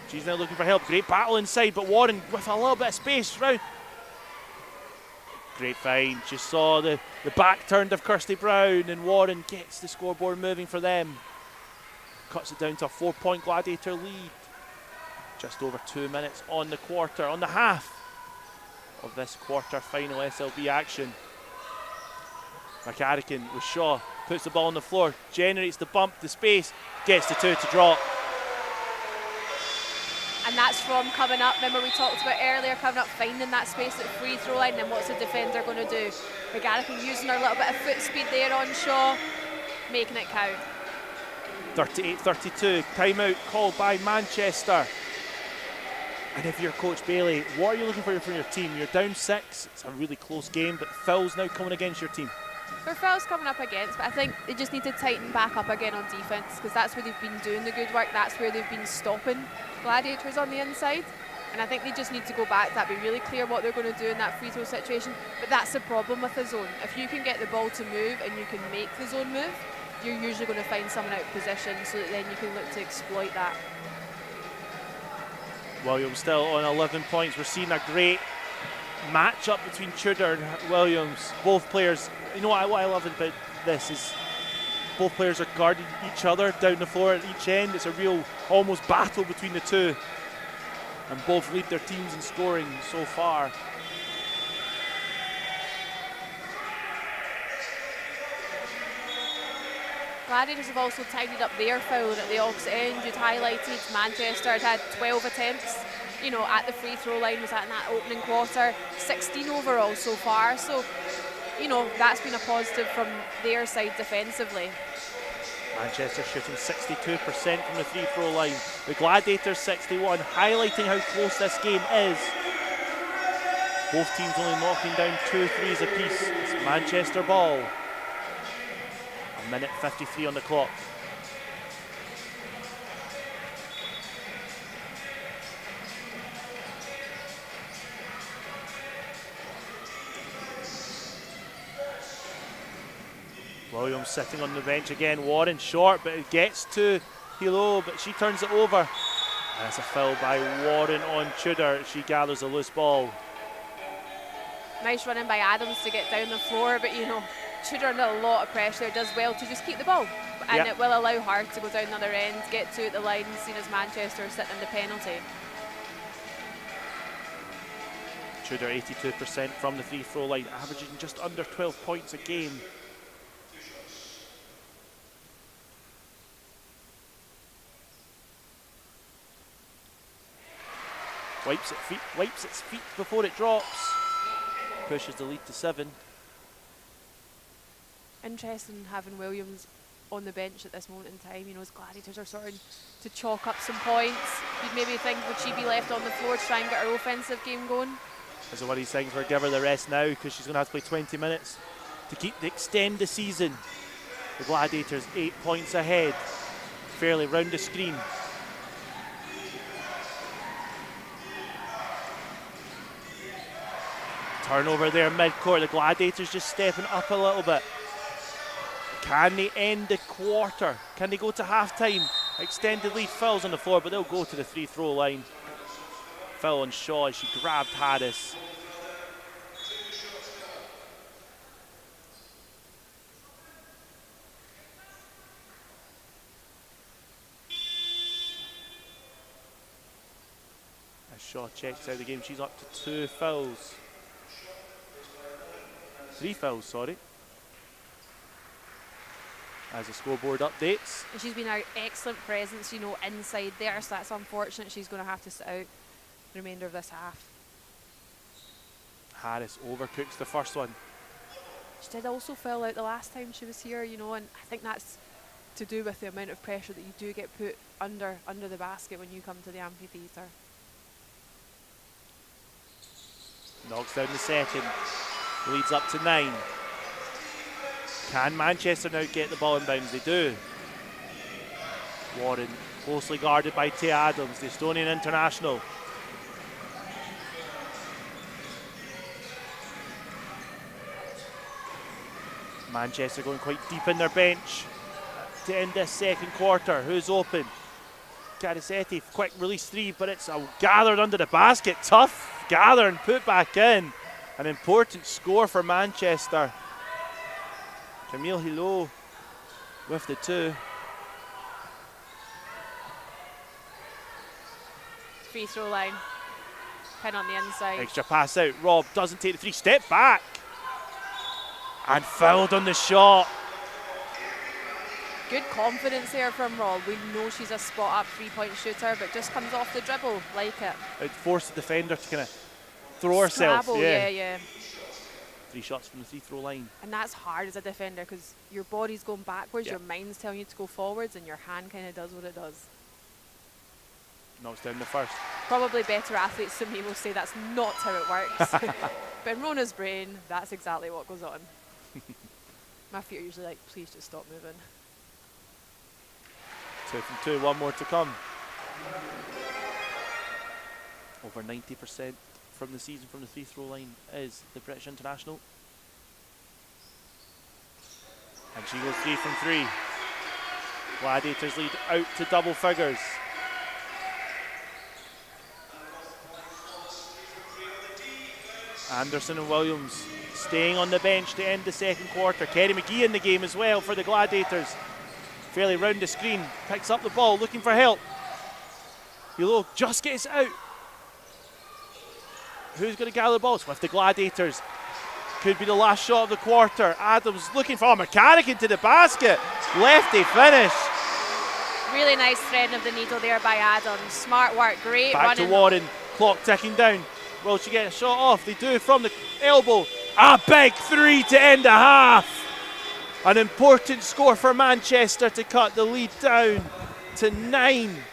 She's now looking for help. Great battle inside, but Warren with a little bit of space round. Great find. Just saw the back turned of Kirsty Brown, and Warren gets the scoreboard moving for them. Cuts it down to a 4-point Gladiator lead. Just over 2 minutes on the quarter, on the half of this quarter-final SLB action. McCarrican with Shaw, puts the ball on the floor, generates the bump, the space, gets the 2 to drop. And that's from coming up. Remember we talked about earlier, coming up, finding that space at the free throw line, and what's the defender going to do? McCarrican using her little bit of foot speed there on Shaw, making it count. 38-32, timeout called by Manchester. And if you're Coach Bailey, what are you looking for from your team? You're down 6, it's a really close game, but Phil's now coming against your team. For Phil's coming up against, but I think they just need to tighten back up again on defence, because that's where they've been doing the good work, that's where they've been stopping Gladiators on the inside. And I think they just need to go back to that, be really clear what they're going to do in that free throw situation. But that's the problem with the zone. If you can get the ball to move and you can make the zone move, you're usually going to find someone out of position, so that then you can look to exploit that. Williams still on 11 points. We're seeing a great matchup between Tudor and Williams. Both players, you know what I love about this is both players are guarding each other down the floor at each end. It's a real almost battle between the two. And both lead their teams in scoring so far. Gladiators have also tidied up their fouling at the opposite end. You'd highlighted Manchester had 12 attempts, you know, at the free throw line, was that in that opening quarter, 16 overall so far. So, you know, that's been a positive from their side defensively. Manchester shooting 62% from the free throw line. The Gladiators 61, highlighting how close this game is. Both teams only knocking down 2 threes apiece. It's Manchester ball. A minute 53 on the clock. Williams sitting on the bench again. Warren short, but it gets to Hilo, but she turns it over. And it's a foul by Warren on Tudor. She gathers a loose ball. Nice running by Adams to get down the floor, but you know, Tudor under a lot of pressure, does well to just keep the ball. And it will allow her to go down the other end, get to the line, seen as Manchester sitting in the penalty. Tudor 82% from the free throw line, averaging just under 12 points a game. Wipes its feet before it drops. Pushes the lead to 7. Interesting having Williams on the bench at this moment in time. You know, as Gladiators are starting to chalk up some points, you'd maybe think, would she be left on the floor to try and get her offensive game going? As one of these things, we'll give her the rest now because she's going to have to play 20 minutes to extend the season. The Gladiators 8 points ahead, fairly round the screen. Turnover there mid-court. The Gladiators just stepping up a little bit. Can they end the quarter? Can they go to half-time? Extended lead. Phil's on the floor, but they'll go to the free throw line. Phil on Shaw as she grabbed Harris. As Shaw checks out the game, she's up to 2 fouls. 3 fouls, sorry. As the scoreboard updates. And she's been an excellent presence, you know, inside there, so that's unfortunate. She's going to have to sit out the remainder of this half. Harris overcooks the first one. She did also foul out the last time she was here, you know, and I think that's to do with the amount of pressure that you do get put under the basket when you come to the amphitheatre. Knocks down the second. Leads up to 9. Can Manchester now get the ball in bounds? They do. Warren closely guarded by Tay Adams, the Estonian international. Manchester going quite deep in their bench to end this second quarter. Who's open? Caricetti, quick release 3, but it's gathered under the basket. Tough gather and put back in. An important score for Manchester. Camille Hilo with the 2. Free throw line. Pin on the inside. Extra pass out. Rob doesn't take the 3. Step back. And fouled on the shot. Good confidence there from Rob. We know she's a spot-up three-point shooter, but just comes off the dribble like it. It forced the defender to kind of throw herself. Scrabble, yeah. 3 shots from the free throw line. And that's hard as a defender because your body's going backwards, your mind's telling you to go forwards, and your hand kind of does what it does. Knocks down the first. Probably better athletes than me will say that's not how it works. But in Rona's brain, that's exactly what goes on. My feet are usually like, please just stop moving. 2 from 2, 1 more to come. Over 90% from the season from the free throw line is the British international. And she goes 3 from 3. Gladiators lead out to double figures. Anderson and Williams staying on the bench to end the second quarter. Kerry McGee in the game as well for the Gladiators. Fairly round the screen, picks up the ball, looking for help. Hilo just gets out. Who's going to gather the ball? It's with the Gladiators. Could be the last shot of the quarter. Adams looking for mechanic into the basket. Lefty finish. Really nice threading of the needle there by Adams. Smart work, great Back running. to Warren, clock ticking down. Will she get a shot off? They do from the elbow. A big 3 to end a half. An important score for Manchester to cut the lead down to 9.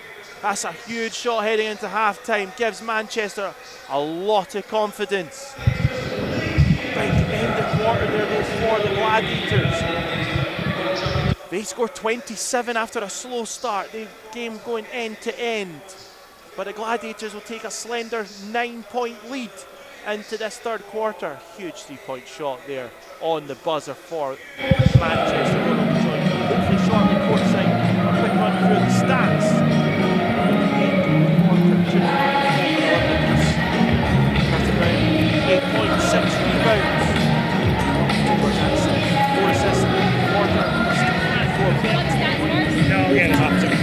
That's a huge shot heading into half-time. Gives Manchester a lot of confidence. Big end of quarter there goes for the Gladiators. They score 27 after a slow start. The game going end to end. But the Gladiators will take a slender 9-point lead into this third quarter. Huge 3-point shot there on the buzzer for Manchester. Hopefully shortly courtside. A quick run through the stats. 8.6 rebounds. 4 assists in the quarter. 4 No, yeah, it's up to me.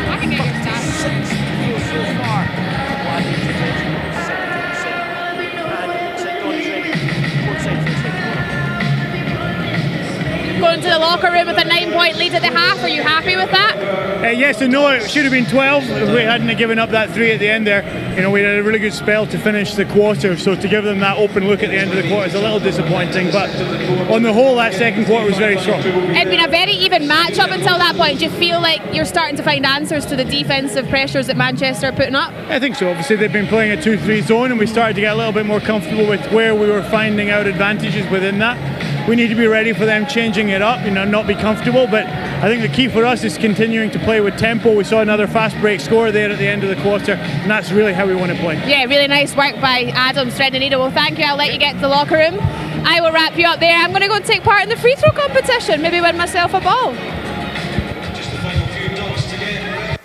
I can get your stats. 6 so far. Gladiators edging 70%. And locker room with a 9-point lead at the half. Are you happy with that? Yes and no. It should have been 12 if we hadn't given up that 3 at the end there. We had a really good spell to finish the quarter, so to give them that open look at the end of the quarter is a little disappointing, but on the whole that second quarter was very strong. It's been a very even match up until that point. Do you feel like you're starting to find answers to the defensive pressures that Manchester are putting up? I think so. Obviously they've been playing a 2-3 zone and we started to get a little bit more comfortable with where we were finding out advantages within that. We need to be ready for them changing it up, not be comfortable, but I think the key for us is continuing to play with tempo. We saw another fast break score there at the end of the quarter, and that's really how we want to play. Yeah, really nice work by Adam threading the needle. Well, thank you. I'll let you get to the locker room. I will wrap you up there. I'm going to go and take part in the free throw competition, maybe win myself a ball. Just the final few dots to get.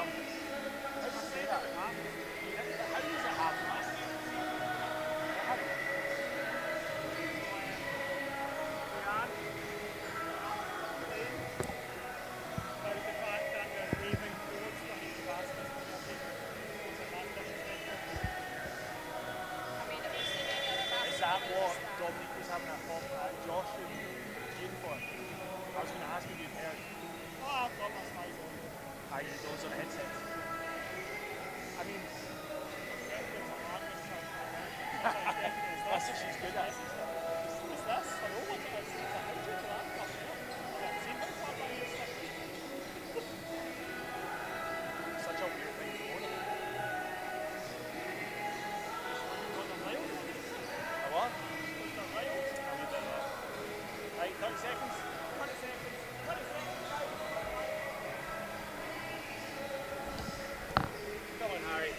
something. How do I say that? It happens. How does it happen? Is that what Dominic was having a pop at Josh and June for? I was going to ask if you'd heard. Oh, I've got my slides on. I use those on headsets. I mean, that's what she's good at. Is this? I know what it is. It's a hundred for that stuff. Yeah. See how far that is? Such a weird thing to own. What? Right, 30 seconds. 20 seconds. 20 seconds. Come on, Harry.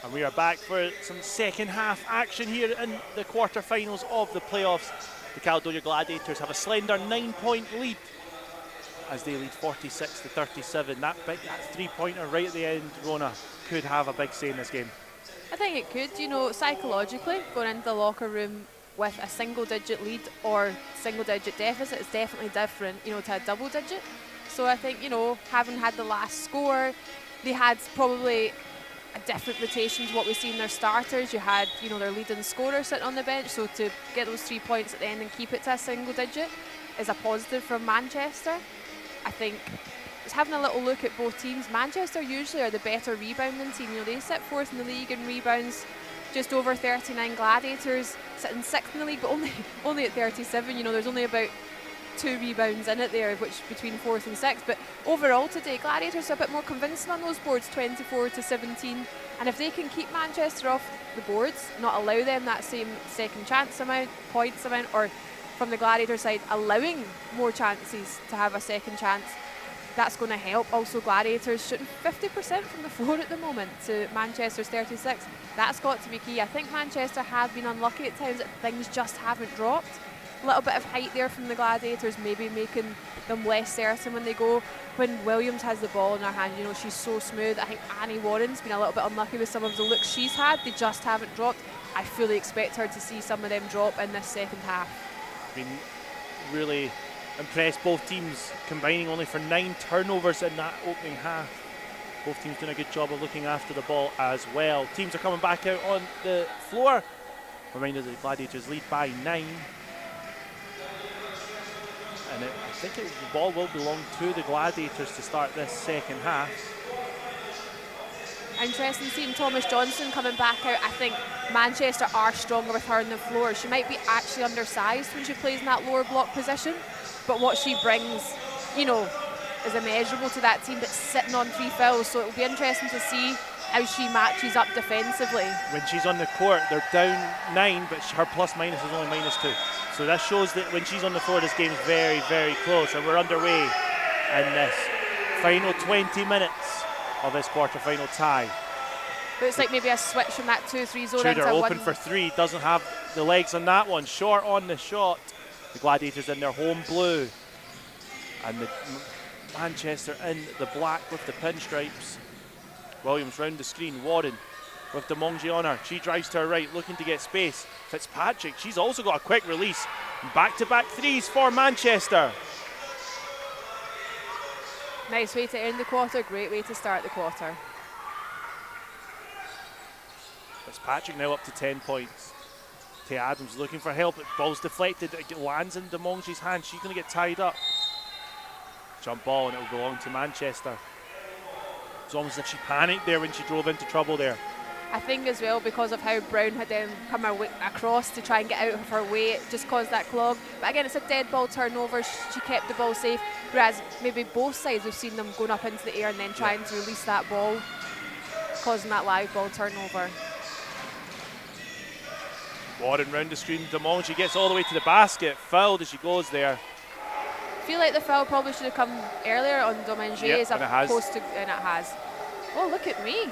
And we are back for some second half action here in the quarterfinals of the playoffs. The Caledonia Gladiators have a slender 9-point lead as they lead 46-37. That 3-pointer right at the end, Rona, could have a big say in this game. I think it could, you know, psychologically, going into the locker room with a single-digit lead or single-digit deficit is definitely different, you know, to a double-digit. So I think, you know, having had the last score, they had probably a different rotation to what we see in their starters. You had, you know, their leading scorer sitting on the bench, so to get those 3 points at the end and keep it to a single-digit is a positive from Manchester. I think just having a little look at both teams, Manchester usually are the better rebounding team. You know, they sit fourth in the league in rebounds, just over 39. Gladiators sitting sixth in the league, but only at 37. You know, there's only about 2 rebounds in it there, which between fourth and sixth. But overall today, Gladiators are a bit more convincing on those boards, 24-17. And if they can keep Manchester off the boards, not allow them that same second chance amount, points amount, or from the Gladiator side, allowing more chances to have a second chance, that's going to help. Also, Gladiators shooting 50% from the floor at the moment to Manchester's 36. That's got to be key. I think Manchester have been unlucky at times that things just haven't dropped. A little bit of height there from the Gladiators, maybe making them less certain when they go. When Williams has the ball in her hand, you know, she's so smooth. I think Annie Warren's been a little bit unlucky with some of the looks she's had. They just haven't dropped. I fully expect her to see some of them drop in this second half. Been really impressed. Both teams combining only for 9 turnovers in that opening half. Both teams doing a good job of looking after the ball as well. Teams are coming back out on the floor. Reminder that the Gladiators lead by 9. And I think the ball will belong to the Gladiators to start this second half. Interesting seeing Thomas Johnson coming back out. I think Manchester are stronger with her on the floor. She might be actually undersized when she plays in that lower block position, but what she brings, you know, is immeasurable to that team that's sitting on 3 fouls. So it'll be interesting to see how she matches up defensively. When she's on the court, they're down 9, but her plus minus is only -2. So that shows that when she's on the floor, this game's very, very close. And we're underway in this final 20 minutes of this quarterfinal tie. Looks like maybe a switch from that 2-3 zone Tudor into open 1. for 3, doesn't have the legs on that one. Short on the shot. The Gladiators in their home blue. And the Manchester in the black with the pinstripes. Williams round the screen. Warren with Demongi on her. She drives to her right, looking to get space. Fitzpatrick, she's also got a quick release. Back-to-back threes for Manchester. Nice way to end the quarter, great way to start the quarter. Fitzpatrick now up to 10 points. Tay Adams looking for help. Ball's deflected. It lands in Demongi's hand. She's going to get tied up. Jump ball, and it will belong to Manchester. It's almost as if she panicked there when she drove into trouble there. I think as well, because of how Brown had come across to try and get out of her way, it just caused that clog. But again, it's a dead ball turnover. She kept the ball safe, whereas maybe both sides, we've seen them going up into the air and then trying to release that ball, causing that live ball turnover. Warren round the screen. Demongi gets all the way to the basket. Fouled as she goes there. feel like the foul probably should have come earlier on Domingue as opposed to, and it has. Oh, look at me.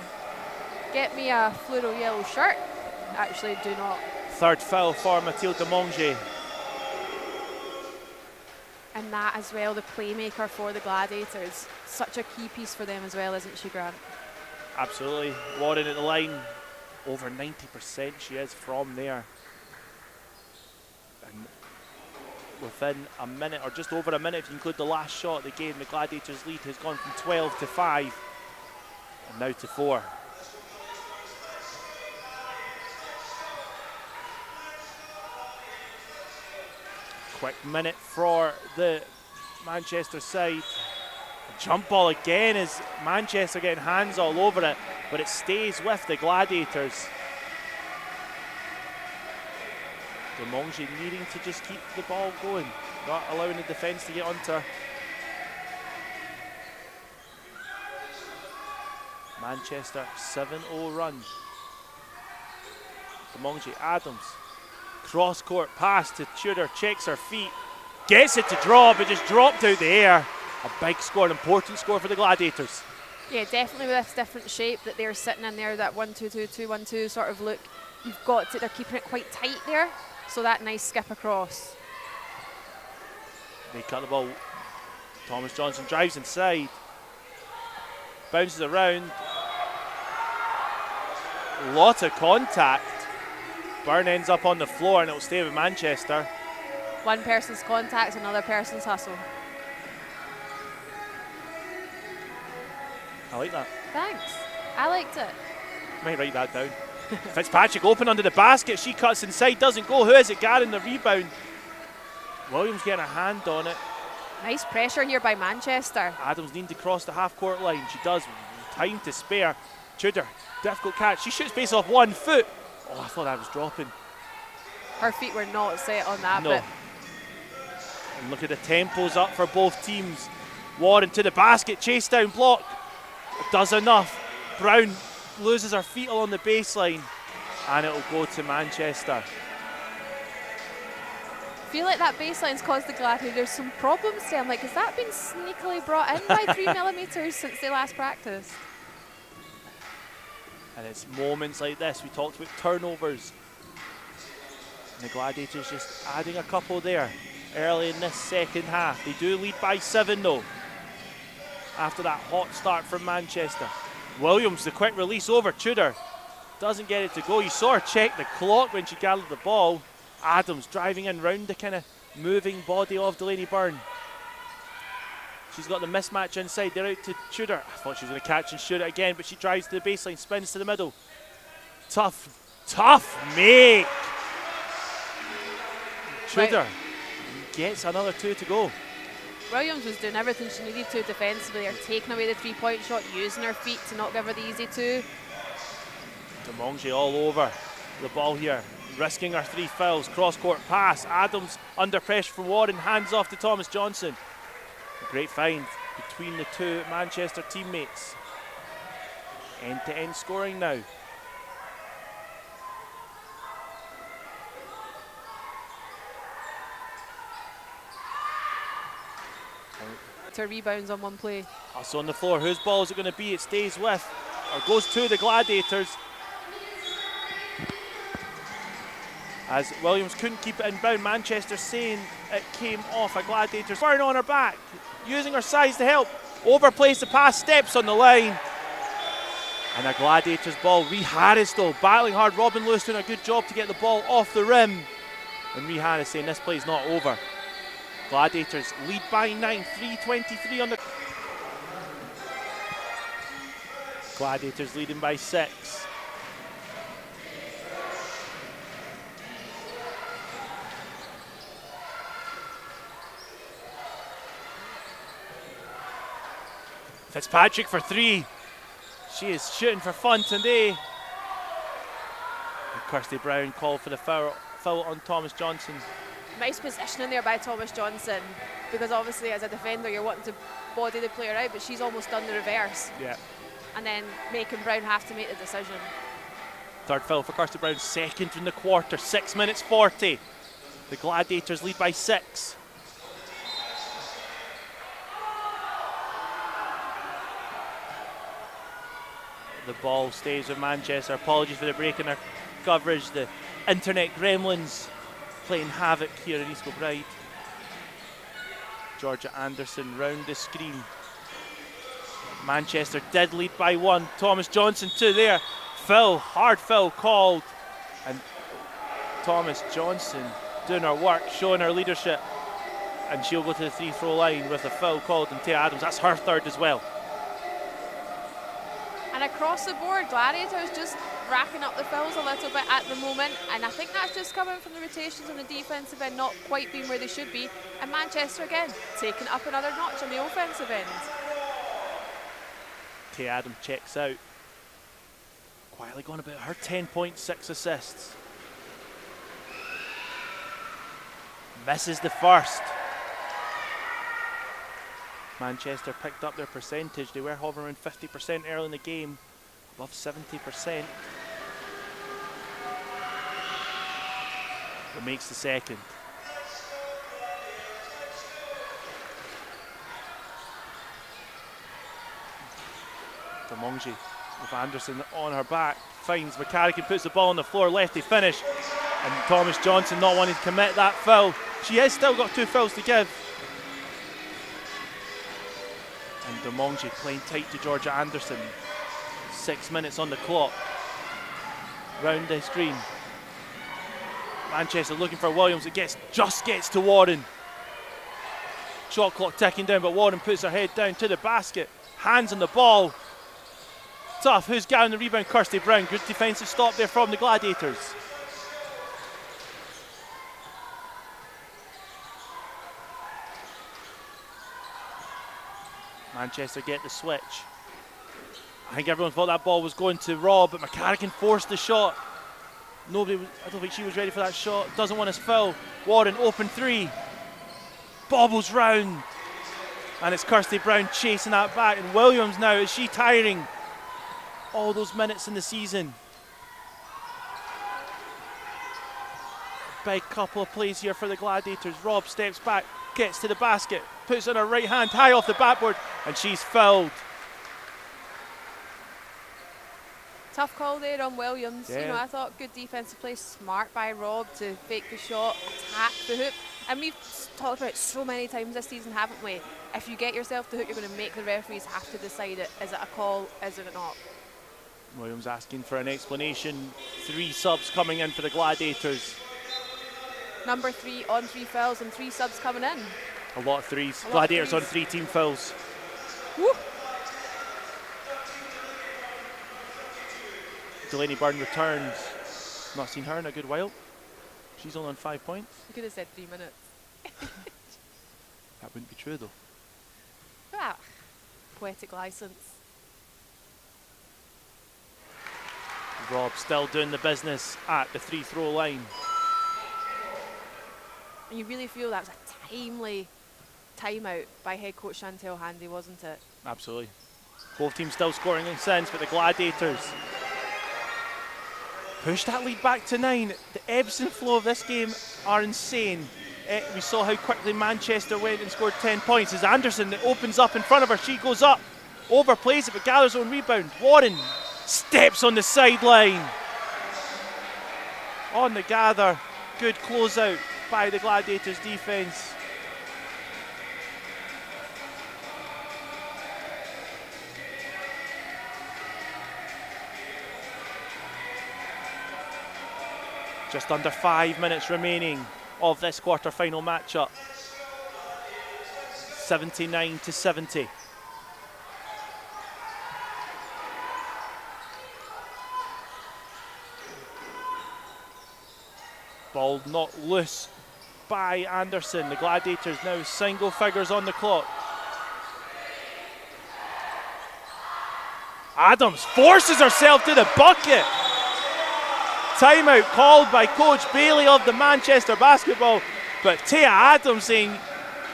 Get me a fluoro yellow shirt. Actually, do not. Third foul for Mathilde Domingue. And that as well, the playmaker for the Gladiators. Such a key piece for them as well, isn't she, Grant? Absolutely. Warren at the line. Over 90% she is from there. And within a minute, or just over a minute if you include the last shot of the game, the Gladiators' lead has gone from 12 to 5 and now to 4. Quick minute for the Manchester side. Jump ball again as Manchester getting hands all over it, but it stays with the Gladiators. Domingue needing to just keep the ball going, not allowing the defence to get onto her. Manchester 7-0 run. Domingue, Adams, cross court pass to Tudor, checks her feet, gets it to draw, but just dropped out the air. A big score, an important score for the Gladiators. Yeah, definitely with this different shape that they're sitting in there, that 1-2-2, 2-1-2 sort of look. You've got to, they're keeping it quite tight there, so that nice skip across. They cut the ball. Thomas Johnson drives inside, bounces around. Lot of contact. Byrne ends up on the floor and it'll stay with Manchester. One person's contact, another person's hustle. I like that. Thanks. I liked it. Might write that down. Fitzpatrick open under the basket. She cuts inside, doesn't go. Who is it? Garen the rebound. Williams getting a hand on it. Nice pressure here by Manchester. Adams needing to cross the half-court line. She does. Time to spare. Tudor, difficult catch. She shoots based off 1 foot. Oh, I thought that was dropping. Her feet were not set on that No. bit. And look at the tempos up for both teams. Warren to the basket, chase down block. Does enough. Brown loses her feet along the baseline and it'll go to Manchester. I feel like that baseline's caused the Gladiators some problems there. I'm like, has that been sneakily brought in by 3mm since they last practiced? And it's moments like this. We talked about turnovers. And the Gladiators just adding a couple there early in this second half. They do lead by 7 though, after that hot start from Manchester. Williams, the quick release over Tudor. Doesn't get it to go. You saw her check the clock when she gathered the ball. Adams driving in round the kind of moving body of Delaney Byrne. She's got the mismatch inside. They're out to Tudor. I thought she was going to catch and shoot it again, but she drives to the baseline, spins to the middle. Tough make. Tudor gets another 2 to go. Williams was doing everything she needed to defensively. They're taking away the 3-point shot, using her feet to not give her the easy 2. Domingue all over the ball here, risking her 3 fouls. Cross-court pass. Adams under pressure from Warren, hands off to Thomas Johnson. A great find between the two Manchester teammates. End-to-end scoring now. Her rebounds on one play. Also on the floor, whose ball is it going to be? It stays with, or goes to the Gladiators. As Williams couldn't keep it inbound, Manchester saying it came off a Gladiators. Byrne on her back, using her size to help. Overplays the pass, steps on the line. And a Gladiators ball. Ree Harris though, battling hard. Robin Lewis doing a good job to get the ball off the rim. And Ree Harris saying this play's not over. Gladiators lead by 9, 3:23 on the... Gladiators leading by 6. Fitzpatrick for 3. She is shooting for fun today. And Kirsty Brown called for the foul on Thomas Johnson. Nice positioning there by Thomas Johnson, because obviously as a defender you're wanting to body the player out, but she's almost done the reverse. Yeah. And then making Brown have to make the decision. Third foul for Kirsty Brown, second in the quarter, 6 minutes 40. The Gladiators lead by 6. The ball stays with Manchester. Apologies for the break in their coverage. The internet gremlins playing havoc here in East Kilbride. Georgia Anderson round the screen. Manchester did lead by 1. Thomas Johnson 2 there. Foul, hard foul called. And Thomas Johnson doing her work, showing her leadership. And she'll go to the free throw line with a foul called on Tia Adams. That's her third as well. And across the board, Gladiators just racking up the fouls a little bit at the moment, and I think that's just coming from the rotations on the defensive end not quite being where they should be, and Manchester again taking up another notch on the offensive end. Tia Adams checks out. Quietly going about her 10.6 assists. Misses the first. Manchester picked up their percentage. They were hovering around 50% early in the game, above 70%. But makes the second. Demongi with Anderson on her back, finds McCarrigan, puts the ball on the floor, lefty finish, and Thomas Johnson not wanting to commit that foul. She has still got 2 fouls to give. And Demongi playing tight to Georgia Anderson. 6 minutes on the clock. Round the screen. Manchester looking for Williams. It just gets to Warren. Shot clock ticking down, but Warren puts her head down to the basket. Hands on the ball. Tough. Who's getting the rebound? Kirsty Brown. Good defensive stop there from the Gladiators. Manchester get the switch. I think everyone thought that ball was going to Rob, but McCarrigan forced the shot. I don't think she was ready for that shot. Doesn't want his foul. Warren, open 3. Bobbles round. And it's Kirsty Brown chasing that back. And Williams now, is she tiring? All those minutes in the season. Big couple of plays here for the Gladiators. Rob steps back, gets to the basket, puts on her right hand, high off the backboard, and she's fouled. Tough call there on Williams. Yeah. You know, I thought good defensive play, smart by Rob to fake the shot, attack the hoop. And we've talked about it so many times this season, haven't we? If you get yourself to the hoop, you're going to make the referees have to decide it. Is it a call? Is it not? Williams asking for an explanation. 3 subs coming in for the Gladiators. Number 3 on 3 fouls and 3 subs coming in. A lot of threes. Gladiators on 3 team fouls. Woo. Delaney Byrne returns. Not seen her in a good while. She's only on 5 points. You could have said 3 minutes. That wouldn't be true though. Ah, poetic license. Rob still doing the business at the free throw line. And you really feel that was a timely timeout by head coach Chantel Handy, wasn't it? Absolutely. Both teams still scoring in sense, but the Gladiators push that lead back to 9. The ebbs and flow of this game are insane. We saw how quickly Manchester went and scored 10 points. As Anderson that opens up in front of her, she goes up, overplays it, but gathers her own rebound. Warren steps on the sideline. On the gather, good closeout by the Gladiators defence. Just under 5 minutes remaining of this quarter-final matchup. 79-70. Ball not loose by Anderson. The Gladiators now single figures on the clock. Adams forces herself to the bucket. Timeout called by Coach Bailey of the Manchester basketball, but Tia Adams saying,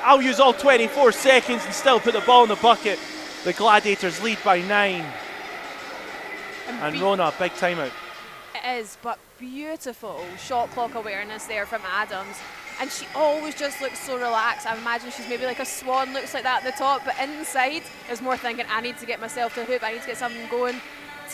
I'll use all 24 seconds and still put the ball in the bucket. The Gladiators lead by 9. And Rona, big timeout. It is, but beautiful shot clock awareness there from Adams. And she always just looks so relaxed. I imagine she's maybe like a swan, looks like that at the top, but inside is more thinking, I need to get myself to the hoop, I need to get something going.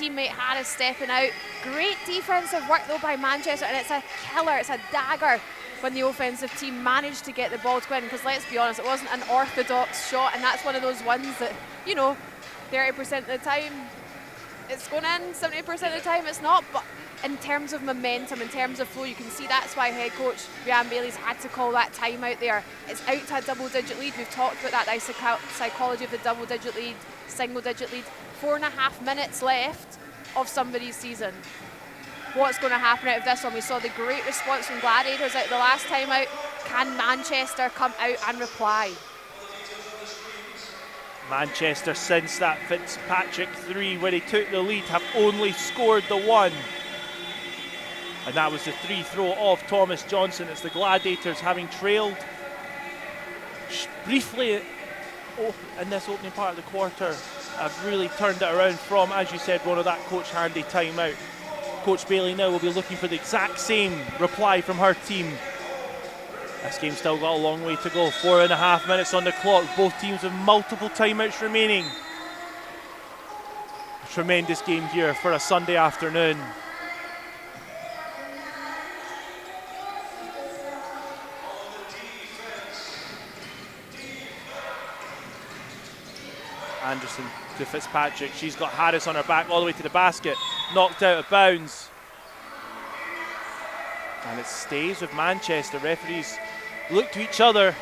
teammate Harris stepping out. Great defensive work though by Manchester, and it's a killer, it's a dagger when the offensive team managed to get the ball to go in, because let's be honest, it wasn't an orthodox shot, and that's one of those ones that, you know, 30% of the time it's going in, 70% of the time it's not, but in terms of momentum, in terms of flow, you can see that's why head coach Ryan Bailey's had to call that time out there. It's out to a double-digit lead. We've talked about that nice psychology of the double-digit lead, single-digit lead. 4.5 minutes left of somebody's season. What's going to happen out of this one? We saw the great response from Gladiators out the last time out. Can Manchester come out and reply? Manchester, since that Fitzpatrick 3 where he took the lead, have only scored the 1. And that was the 3 throw of Thomas Johnson. It's the Gladiators, having trailed briefly in this opening part of the quarter, have really turned it around from, as you said, one of that coach handy timeout. Coach Bailey now will be looking for the exact same reply from her team. This game's still got a long way to go. 4.5 minutes on the clock. Both teams with multiple timeouts remaining. A tremendous game here for a Sunday afternoon. Anderson to Fitzpatrick. She's got Harris on her back all the way to the basket. Knocked out of bounds. And it stays with Manchester. Referees look to each other.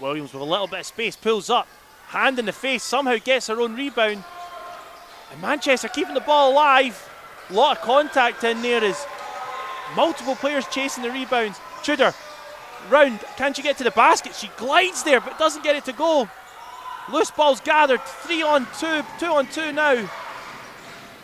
Williams with a little bit of space pulls up. Hand in the face, somehow gets her own rebound. And Manchester keeping the ball alive. A lot of contact in there as multiple players chasing the rebounds. Tudor, round, can she get to the basket? She glides there but doesn't get it to go. Loose ball's gathered, 3 on 2, 2 on 2 now.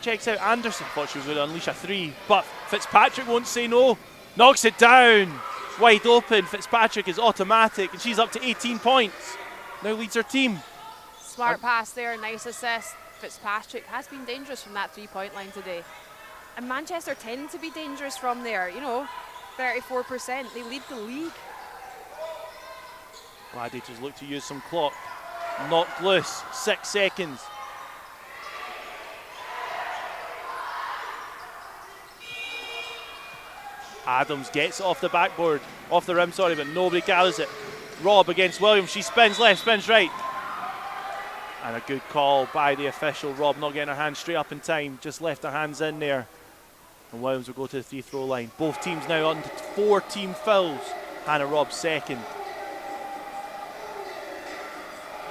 Checks out Anderson, thought she was going to unleash a 3, but Fitzpatrick won't say no. Knocks it down, wide open. Fitzpatrick is automatic and she's up to 18 points. Now leads her team. Smart pass there, nice assist. Fitzpatrick has been dangerous from that 3-point line today. And Manchester tend to be dangerous from there, you know, 34%. They lead the league. Gladiators look to use some clock. Knocked loose, 6 seconds. Adams gets it off the backboard, off the rim, sorry, but nobody gathers it. Robb against Williams, she spins left, spins right. And a good call by the official. Robb not getting her hands straight up in time, just left her hands in there. And Williams will go to the free throw line. Both teams now on to 4 team fouls. Hannah Robb second.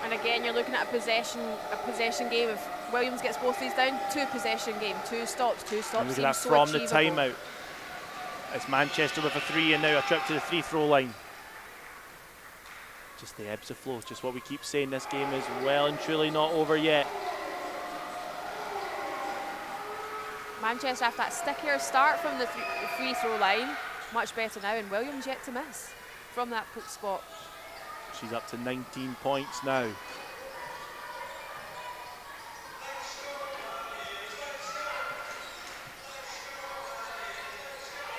And again, you're looking at a possession game. If Williams gets both these down, 2 possession game, 2 stops. Look at that from the timeout. It's Manchester with a 3 and now a trip to the free throw line. Just the ebbs and flows, just what we keep saying. This game is well and truly not over yet. Manchester, after that stickier start from the free throw line, much better now, and Williams yet to miss from that spot. She's up to 19 points now.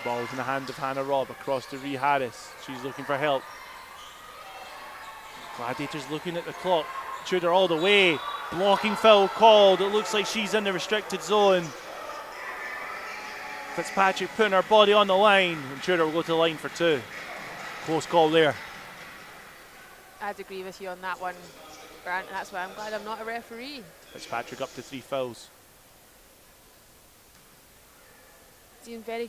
Ball's in the hand of Hannah Robb across to Rhee Harris. She's looking for help. Gladiators looking at the clock. Tudor all the way. Blocking foul called. It looks like she's in the restricted zone. Fitzpatrick putting her body on the line. And Tudor will go to the line for 2. Close call there. I'd agree with you on that one, Grant, and that's why I'm glad I'm not a referee. Fitzpatrick up to 3 fouls. Seems very,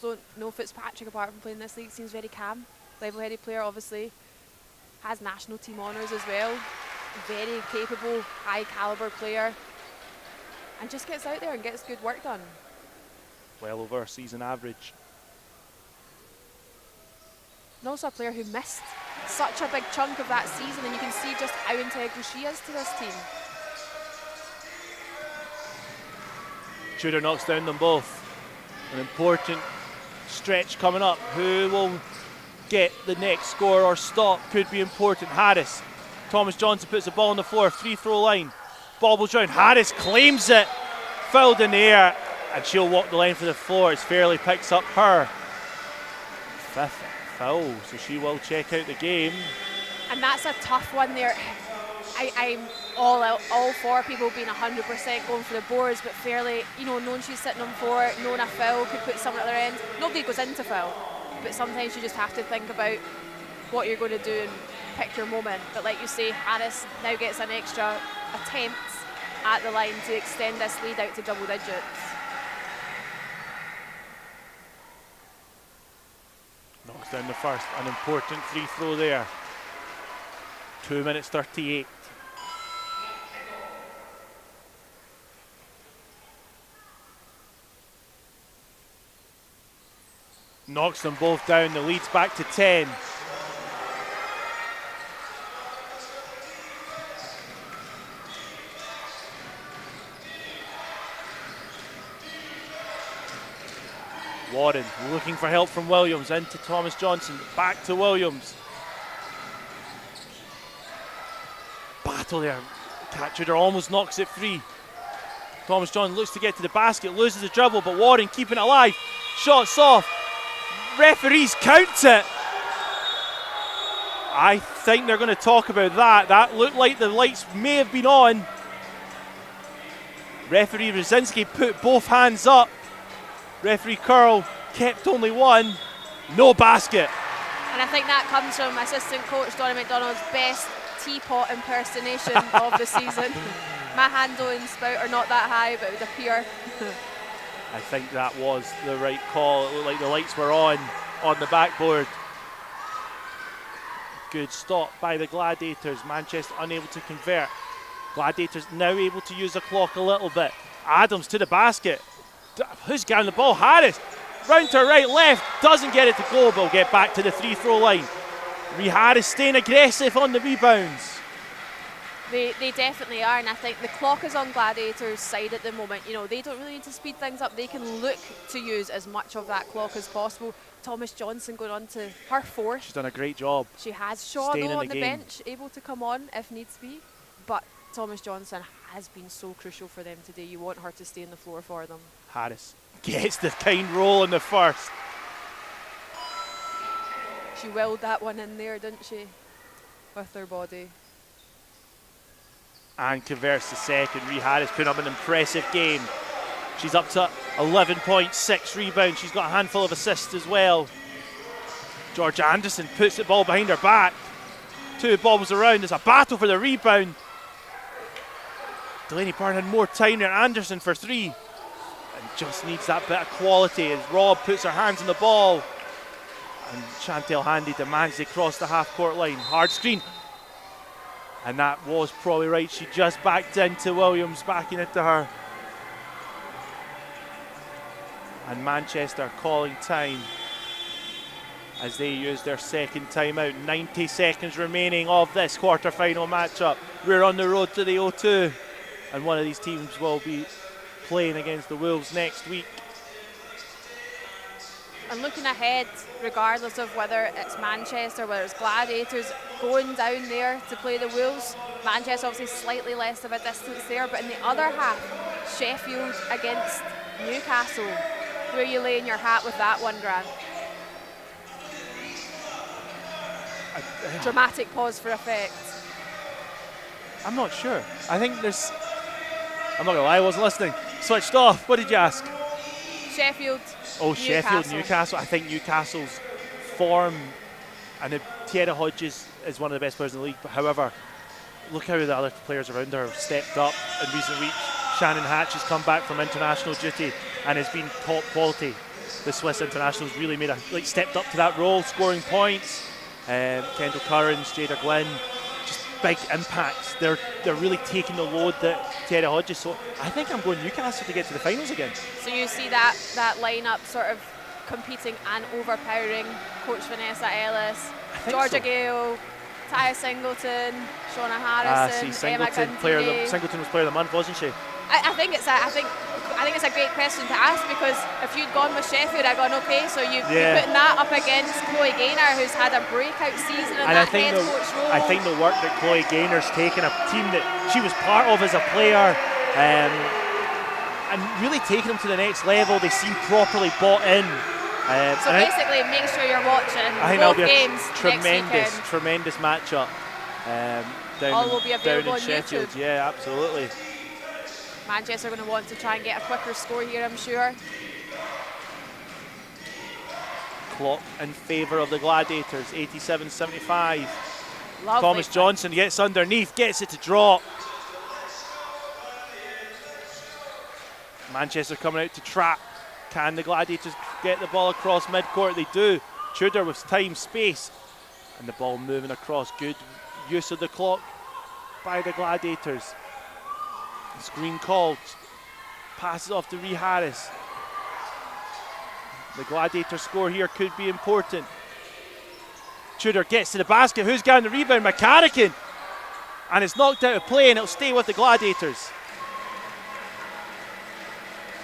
don't know Fitzpatrick apart from playing this league, seems very calm. Level-headed player, obviously. Has national team honours as well. Very capable, high calibre player. And just gets out there and gets good work done. Well over season average. And also a player who missed such a big chunk of that season, and you can see just how integral she is to this team. Tudor knocks down them both. An important stretch coming up. Who will get the next score or stop could be important. Harris. Thomas Johnson puts the ball on the floor, free throw line. Bobbles round. Harris claims it. Fouled in the air. And she'll walk the length of the floor as Fairley picks up her 5th foul, so she will check out the game. And that's a tough one there. I'm all for people being 100% going for the boards, but Fairley, knowing she's sitting on 4, knowing a foul could put someone at their end. Nobody goes into foul, but sometimes you just have to think about what you're going to do and pick your moment. But like you say, Harris now gets an extra attempt at the line to extend this lead out to double digits. Knocks down the first, an important free throw there. 2 minutes 38. Knocks them both down, the lead's back to 10. Warren looking for help from Williams, into Thomas Johnson, back to Williams. Battle there, captured her, almost knocks it free. Thomas Johnson looks to get to the basket, loses the dribble, but Warren keeping it alive. Shots off, referees count it. I think they're going to talk about that. That looked like the lights may have been on. Referee Rosinski put both hands up. Referee Curl kept only one. No basket. And I think that comes from assistant coach Donna McDonald's best teapot impersonation of the season. My handle and spout are not that high, but it would appear. I think that was the right call. It looked like the lights were on the backboard. Good stop by the Gladiators. Manchester unable to convert. Gladiators now able to use the clock a little bit. Adams to the basket. Who's getting the ball? Harris. Round to right, left. Doesn't get it to go, but will get back to the free throw line. Ree Harris staying aggressive on the rebounds. They definitely are, and I think the clock is on Gladiators' side at the moment. They don't really need to speed things up. They can look to use as much of that clock as possible. Thomas Johnson going on to her 4th. She's done a great job. She has. Shaw Staying though in on the game. bench, able to come on if needs be. But Thomas Johnson has been so crucial for them today. You want her to stay on the floor for them. Harris gets the kind roll in the first. She willed that one in there, didn't she? With her body. And converts the second. Ree Harris putting up an impressive game. She's up to 11.6 rebounds. She's got a handful of assists as well. Georgia Anderson puts the ball behind her back. 2 bobbles around. There's a battle for the rebound. Delaney Byrne had more time than Anderson for 3. And just needs that bit of quality as Rob puts her hands on the ball. And Chantel Handy demands they cross the half-court line. Hard screen. And that was probably right. She just backed into Williams, backing into her. And Manchester calling time as they use their second timeout. 90 seconds remaining of this quarter-final matchup. We're on the road to the O2. And one of these teams will be playing against the Wolves next week. And looking ahead, regardless of whether it's Manchester, whether it's Gladiators, going down there to play the Wolves, Manchester obviously slightly less of a distance there, but in the other half, Sheffield against Newcastle. Where are you laying your hat with that one, Grant? Dramatic pause for effect. I'm not sure. I think there's... I'm not going to lie, I wasn't listening. Switched off. What did you ask? Sheffield. Oh, Newcastle. Sheffield, Newcastle. I think Newcastle's form, and Tierra Hodges is one of the best players in the league. But however, look how the other players around her have stepped up in recent weeks. Shannon Hatch has come back from international duty and has been top quality. The Swiss internationals really stepped up to that role, scoring points. Kendall Currans, Jada Glynn, just big impacts. They're really taking the load that Tierra Hodges. So I think I'm going Newcastle to get to the finals again. So you see that lineup sort of competing and overpowering Coach Vanessa Ellis, Georgia so. Gale, Taya Singleton, Shauna Harrison, Singleton, Emma Singleton was player of the month, wasn't she? I think it's a great question to ask, because if you'd gone with Sheffield, I'd gone okay. So you're putting that up against Chloe Gaynor, who's had a breakout season in that head coach role. I think the work that Chloe Gaynor's taken, a team that she was part of as a player, and really taking them to the next level. They seem properly bought in. So basically, make sure you're watching I think both that'll be games a tremendous matchup. All will be Down available in on Sheffield. YouTube. Yeah, absolutely. Manchester are going to want to try and get a quicker score here, I'm sure. Clock in favour of the Gladiators, 87-75. Lovely Thomas play. Johnson gets underneath, gets it to drop. Manchester coming out to trap. Can the Gladiators get the ball across midcourt? They do. Tudor with time, space, and the ball moving across. Good use of the clock by the Gladiators. Screen called. Passes off to Ree Harris. The Gladiator score here could be important. Tudor gets to the basket. Who's getting the rebound? McCarrican. And it's knocked out of play, and it'll stay with the Gladiators.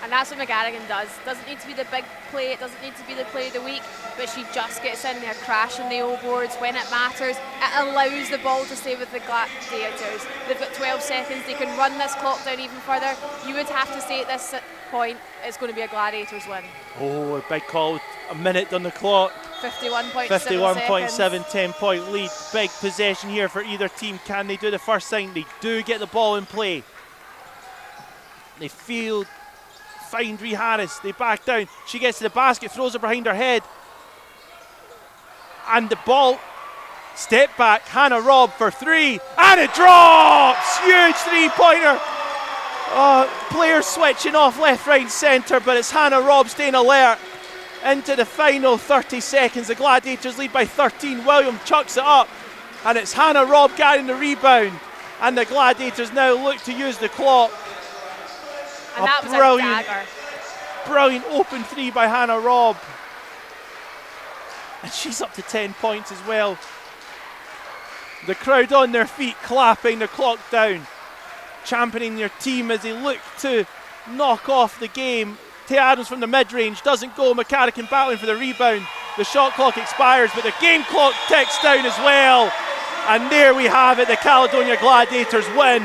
And that's what McGarrigan does. Doesn't need to be the big play, it doesn't need to be the play of the week, but she just gets in there, crashing the O boards when it matters. It allows the ball to stay with the Gladiators. They've got 12 seconds, they can run this clock down even further. You would have to say at this point, it's going to be a Gladiators win. Oh, a big call with a minute on the clock. 51.7 10-point lead. Big possession here for either team. Can they do the first thing? They do get the ball in play. They field. Find Ree Harris, they back down. She gets to the basket, throws it behind her head. And the ball, step back, Hannah Robb for three, and it drops! Huge three-pointer. Players switching off left, right, centre, but it's Hannah Robb staying alert. Into the final 30 seconds, the Gladiators lead by 13. William chucks it up, and it's Hannah Robb getting the rebound. And the Gladiators now look to use the clock. And that was a dagger. Brilliant open three by Hannah Robb. And she's up to 10 points as well. The crowd on their feet, clapping the clock down, championing their team as they look to knock off the game. Tay Adams from the mid-range doesn't go. McCarrican battling for the rebound. The shot clock expires, but the game clock ticks down as well. And there we have it. The Caledonia Gladiators win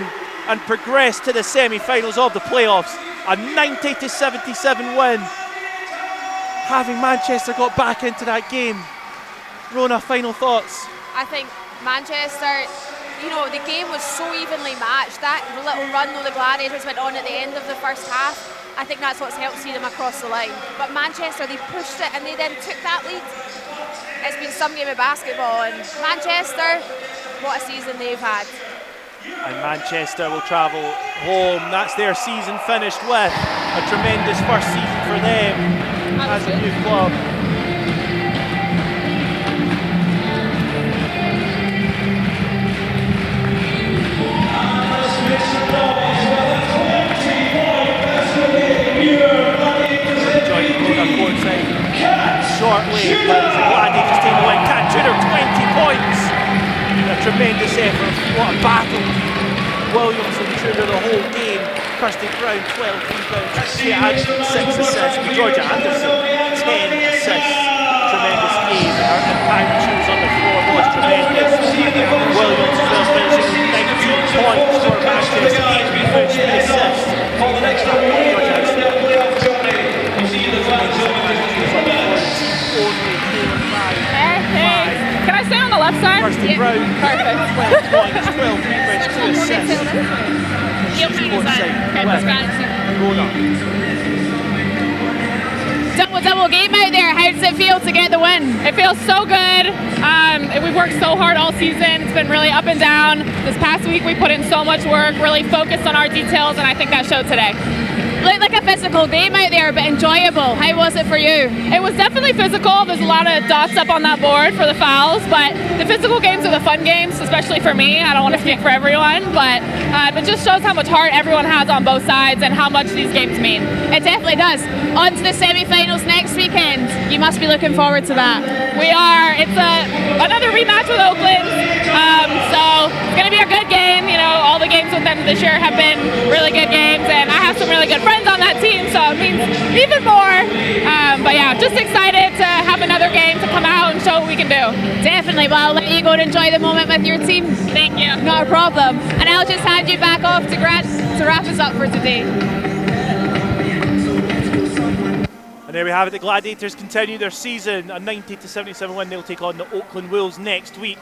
and progress to the semi-finals of the playoffs. A 90-77 win. Having Manchester got back into that game. Rona, final thoughts? I think Manchester, the game was so evenly matched. That little run though the Gladiators went on at the end of the first half, I think that's what's helped see them across the line. But Manchester, they pushed it and they then took that lead. It's been some game of basketball, and Manchester, what a season they've had. And Manchester will travel home. That's their season finished with. A tremendous first season for them as a new club. Shortly, but the Gladiators take the win. Cat Tudor, 20 points. A tremendous effort. What a battle. Williams and Tudor the whole game. Kirsty Brown, 12 rebounds. She had 6 assists. Georgia Anderson, 10 assists. Tremendous game. Her impact when she was on the floor was tremendous. Williams as well finishing 19 points for Manchester. 8 rebounds, 3 assists. Georgia Anderson. Can I stay on the left side? Kirsty Brown, Perfect. 12 points, 12 rebounds, 2 assists. Double game out there. How does it feel to get the win? It feels so good. We've worked so hard all season. It's been really up and down. This past week we put in so much work, really focused on our details, and I think that showed today. Looked like a physical game out there, but enjoyable. How was it for you? It was definitely physical. There's a lot of dots up on that board for the fouls, but the physical games are the fun games, especially for me. I don't want to speak for everyone, but it just shows how much heart everyone has on both sides and how much these games mean. It definitely does. On to the semi-finals next weekend. You must be looking forward to that. We are. It's another rematch with Oakland, so it's going to be a good game. All the games with them this year have been really good games, and I have some really good friends on that team, so it means even more. But yeah, just excited to have another game to come out and show what we can do. Definitely. Well, I'll let you go and enjoy the moment with your team. Thank you. Not a problem. And I'll just hand you back off to Grant to wrap us up for today. And there we have it. The Gladiators continue their season, a 90-77 win. They'll take on the Oakland Wolves next week.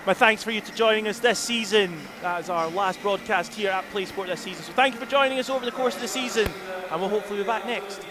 My thanks for you to joining us this season. That is our last broadcast here at Play Sport this season. So thank you for joining us over the course of the season, and we'll hopefully be back next.